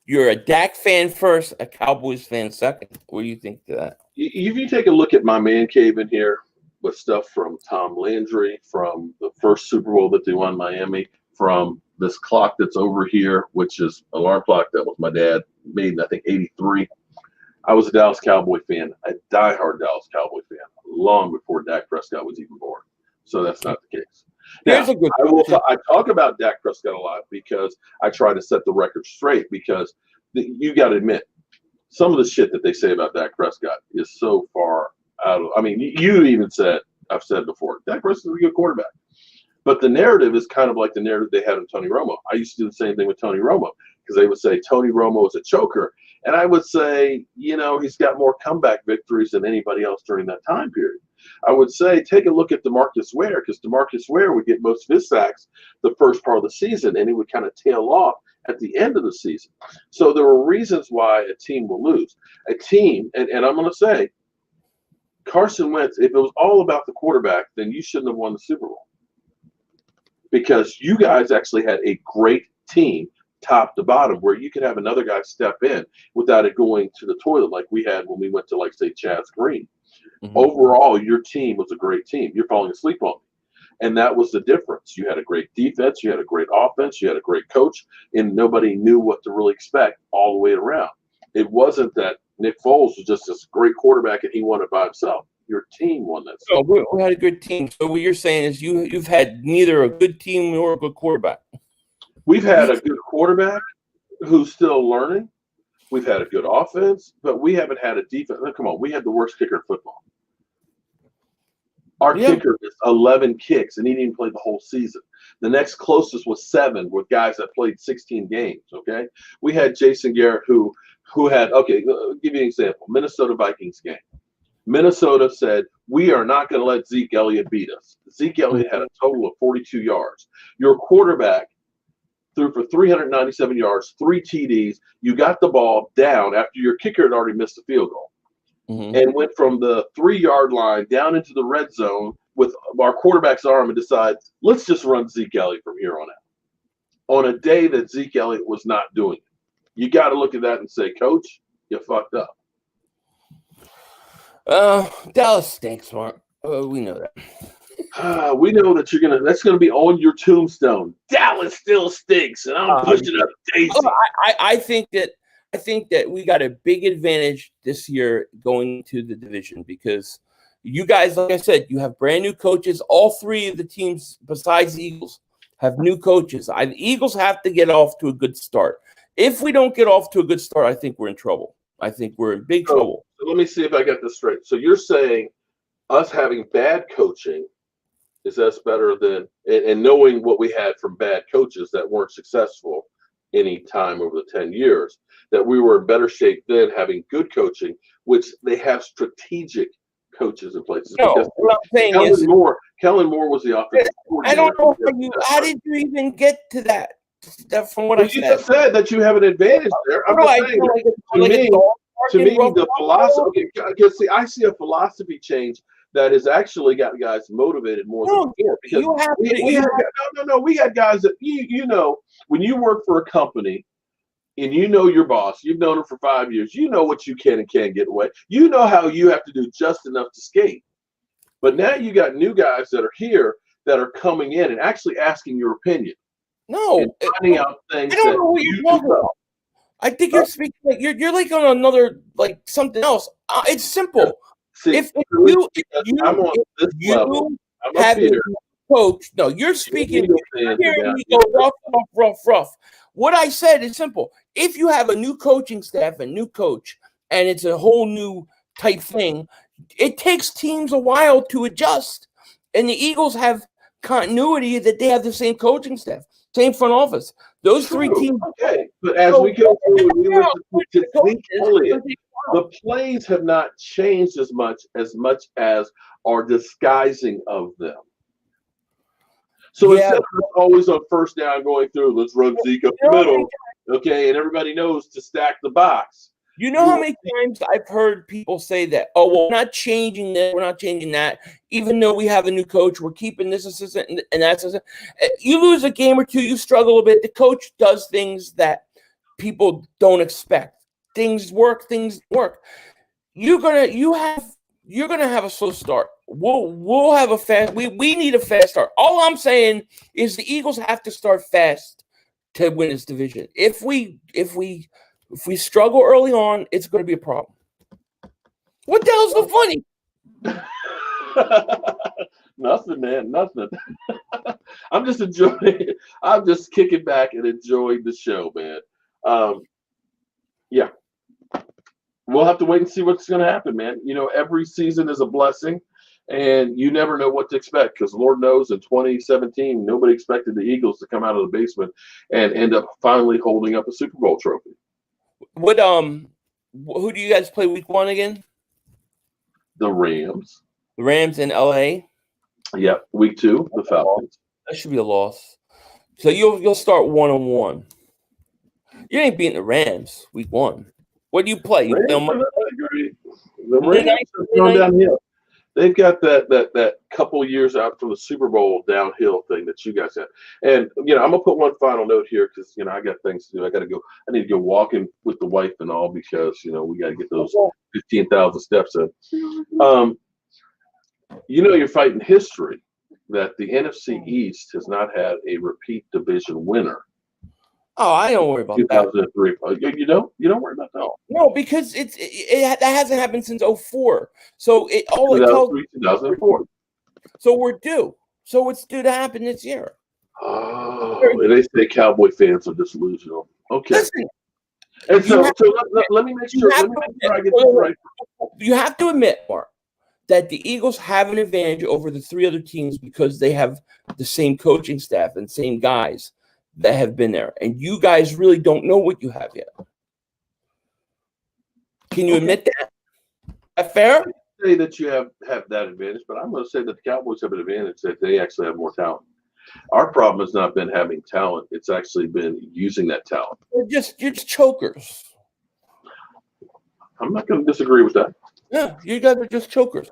you're a Dak fan first, a Cowboys fan second. What do you think to that? If you take a look at my man cave in here with stuff from Tom Landry, from the first Super Bowl that they won in Miami, from this clock that's over here, which is an alarm clock that was my dad made in, I think, 83. I was a Dallas Cowboy fan, a diehard Dallas Cowboy fan, long before Dak Prescott was even born. So that's not the case. Now, I talk about Dak Prescott a lot because I try to set the record straight, because you got to admit, some of the shit that they say about Dak Prescott is so far out of – I mean, you even said – I've said before, Dak Prescott's a good quarterback. But the narrative is kind of like the narrative they had of Tony Romo. I used to do the same thing with Tony Romo, because they would say Tony Romo is a choker. And I would say, he's got more comeback victories than anybody else during that time period. I would say, take a look at DeMarcus Ware, because DeMarcus Ware would get most of his sacks the first part of the season, and he would kind of tail off at the end of the season. So there were reasons why a team will lose. A team, and I'm going to say, Carson Wentz, if it was all about the quarterback, then you shouldn't have won the Super Bowl. Because you guys actually had a great team top to bottom, where you could have another guy step in without it going to the toilet like we had when we went to, like, say, Chaz Green. Mm-hmm. Overall, your team was a great team. You're falling asleep on me. And that was the difference. You had a great defense. You had a great offense. You had a great coach. And nobody knew what to really expect all the way around. It wasn't that Nick Foles was just this great quarterback and he won it by himself. Your team won that. So we had a good team. So what you're saying is you've had neither a good team nor a good quarterback. We've had a good quarterback who's still learning. We've had a good offense, but we haven't had a defense. Come on, we had the worst kicker in football. Our kicker is 11 kicks, and he didn't play the whole season. The next closest was 7 with guys that played 16 games, okay? We had Jason Garrett who had, okay, I'll give you an example. Minnesota Vikings game. Minnesota said, we are not going to let Zeke Elliott beat us. Zeke Elliott had a total of 42 yards. Your quarterback threw for 397 yards, 3 TDs. You got the ball down after your kicker had already missed a field goal. Mm-hmm. And went from the 3-yard line down into the red zone with our quarterback's arm and decide, let's just run Zeke Elliott from here on out. On a day that Zeke Elliott was not doing it. You got to look at that and say, Coach, you fucked up. Dallas stinks, Mark. We know that. We know that that's gonna be on your tombstone. Dallas still stinks, and I'm pushing up Daisy. I think that we got a big advantage this year going to the division, because you guys, like I said, you have brand new coaches. All 3 of the teams besides the Eagles have new coaches. The Eagles have to get off to a good start. If we don't get off to a good start, I think we're in trouble. I think we're in big trouble. So let me see if I got this straight. So you're saying us having bad coaching is that's better than and knowing what we had from bad coaches that weren't successful any time over the 10 years, that we were in better shape than having good coaching, which they have strategic coaches in place. No, what I'm saying Kellen Moore was the offensive coordinator. I don't know how did you even get to that? From what I said. You just said that you have an advantage there. I'm saying, to me, the philosophy. Because see, I see a philosophy change that has actually got guys motivated more than before. Because we had guys that you know, when you work for a company and you know your boss, you've known him for 5 years, you know what you can and can't get away. You know how you have to do just enough to skate. But now you got new guys that are here that are coming in and actually asking your opinion. No, finding out things. I don't know what you're talking about. I think you're speaking like you're like on another, like something else. It's simple. See, if you have a coach, no, you're speaking. You're hearing me go rough. What I said is simple. If you have a new coaching staff, a new coach, and it's a whole new type thing, it takes teams a while to adjust. And the Eagles have continuity that they have the same coaching staff. Same front office. Those 3 teams. Okay, but as we go through, we listen to Zeke Elliott. the plays have not changed as much as our disguising of them. So instead of always on first down going through, let's run Zeke up the middle, okay, and everybody knows to stack the box. You know how many times I've heard people say that, oh, well, we're not changing this, we're not changing that. Even though we have a new coach, we're keeping this assistant and that assistant. You lose a game or two, you struggle a bit. The coach does things that people don't expect. Things work. You're gonna have a slow start. We'll have a fast. We need a fast start. All I'm saying is the Eagles have to start fast to win this division. If we struggle early on, it's going to be a problem. What the hell's so funny? Nothing, man. Nothing. I'm just enjoying. I'm just kicking back and enjoying the show, man. Yeah. We'll have to wait and see what's going to happen, man. You know, every season is a blessing, and you never know what to expect because Lord knows in 2017, nobody expected the Eagles to come out of the basement and end up finally holding up a Super Bowl trophy. What who do you guys play week 1 again? The Rams. The Rams in LA. Yep. Week 2, the Falcons. That should be a loss. So you'll start 1-1. You ain't beating the Rams week 1. What do you play? The Rams have gone downhill. They've got that couple years out from the Super Bowl downhill thing that you guys had. And, you know, I'm going to put one final note here because, you know, I got things to do. I need to go walking with the wife and all because, you know, we got to get those 15,000 steps in. You know, you're fighting history that the NFC East has not had a repeat division winner. Oh, I don't worry about 2003. You don't worry about that. No, because that hasn't happened since 2004. So it all it tells 2004. So we're due. So it's due to happen this year. Oh, and they say Cowboy fans are disillusional. Okay. Listen, and so let me make sure. Let me make sure I get this right. You have to admit, Mark, that the Eagles have an advantage over the 3 other teams because they have the same coaching staff and same guys that have been there, and you guys really don't know what you have yet. Can you admit that? Is that fair? I say that you have that advantage, but I'm going to say that the Cowboys have an advantage that they actually have more talent. Our problem has not been having talent; it's actually been using that talent. You're just chokers. I'm not going to disagree with that. Yeah, you guys are just chokers.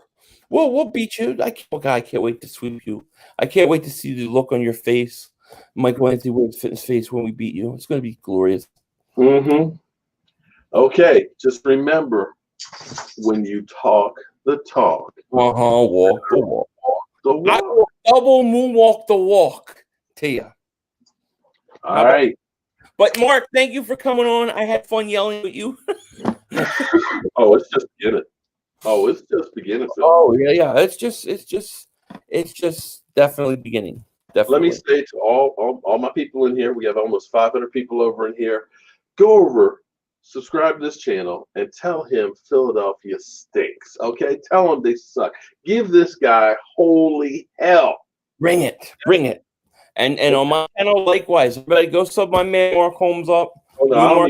We'll beat you. I can't wait to sweep you. I can't wait to see the look on your face. Michael Anthony Woods fitness face when we beat you. It's going to be glorious. Mm-hmm. Okay, just remember when you talk the talk. Walk the walk. The walk. I will double moonwalk the walk to you. All right. But Mark, thank you for coming on. I had fun yelling with you. Oh, it's just beginning. Oh yeah. It's just definitely beginning. Definitely. Let me say to all my people in here, we have almost 500 people over in here. Go over, subscribe to this channel, and tell him Philadelphia stinks. Okay? Tell him they suck. Give this guy holy hell. Bring it. And on my channel, likewise. Everybody go sub my man Mark Holmes up. Oh, no,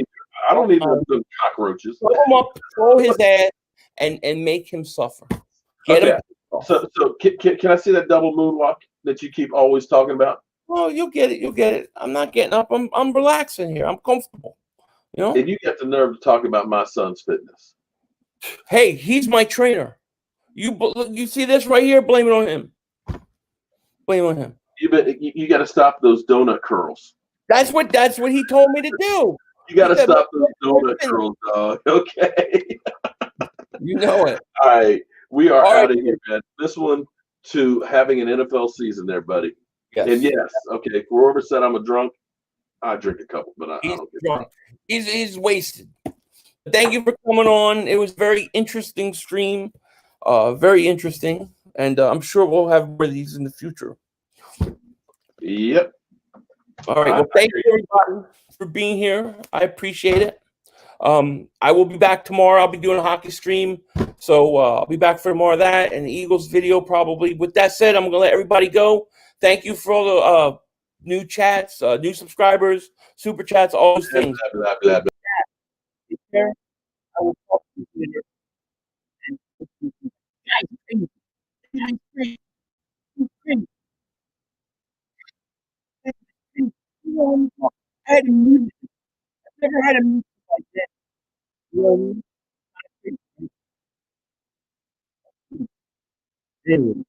I don't need them cockroaches. Throw him up, throw his ass, and make him suffer. Get him. So can I see that double moonwalk that you keep always talking about? Oh, you'll get it. I'm not getting up. I'm relaxing here. I'm comfortable. You know? And you got the nerve to talk about my son's fitness. Hey, he's my trainer. You see this right here? Blame it on him. You got to stop those donut curls. That's what he told me to do. You got to stop those donut curls, dog. Okay. You know it. All right. We are out of here, man. This one to having an NFL season there, buddy. Yes. And yes, okay, if whoever said I'm a drunk, I drink a couple, but I don't get drunk. He's wasted. Thank you for coming on. It was a very interesting stream. Very interesting. And I'm sure we'll have more of these in the future. Yep. All right. Well, thank you everybody for being here. I appreciate it. I will be back tomorrow. I'll be doing a hockey stream. So I'll be back for more of that and the Eagles video probably. With that said, I'm going to let everybody go. Thank you for all the new chats, new subscribers, super chats, all those things. Blah, blah, blah, blah. Take care. I will talk to you later. And guys, crazy. Guys, crazy. Crazy. Crazy. You know, I had a music. I've never had a music like that. You know, anyway.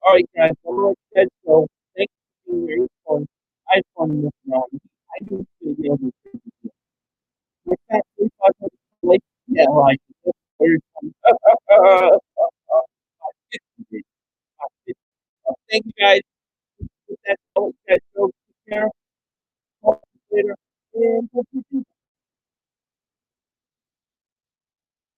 All right, guys. I'm going to let you guys go. Thank you for being here. It's fun. I had fun with around. I do feel the other thing. With that, we talk about like, yeah, like, very fun. Thank you guys. With that, I'll let you guys go. Take care. Talk to you later. And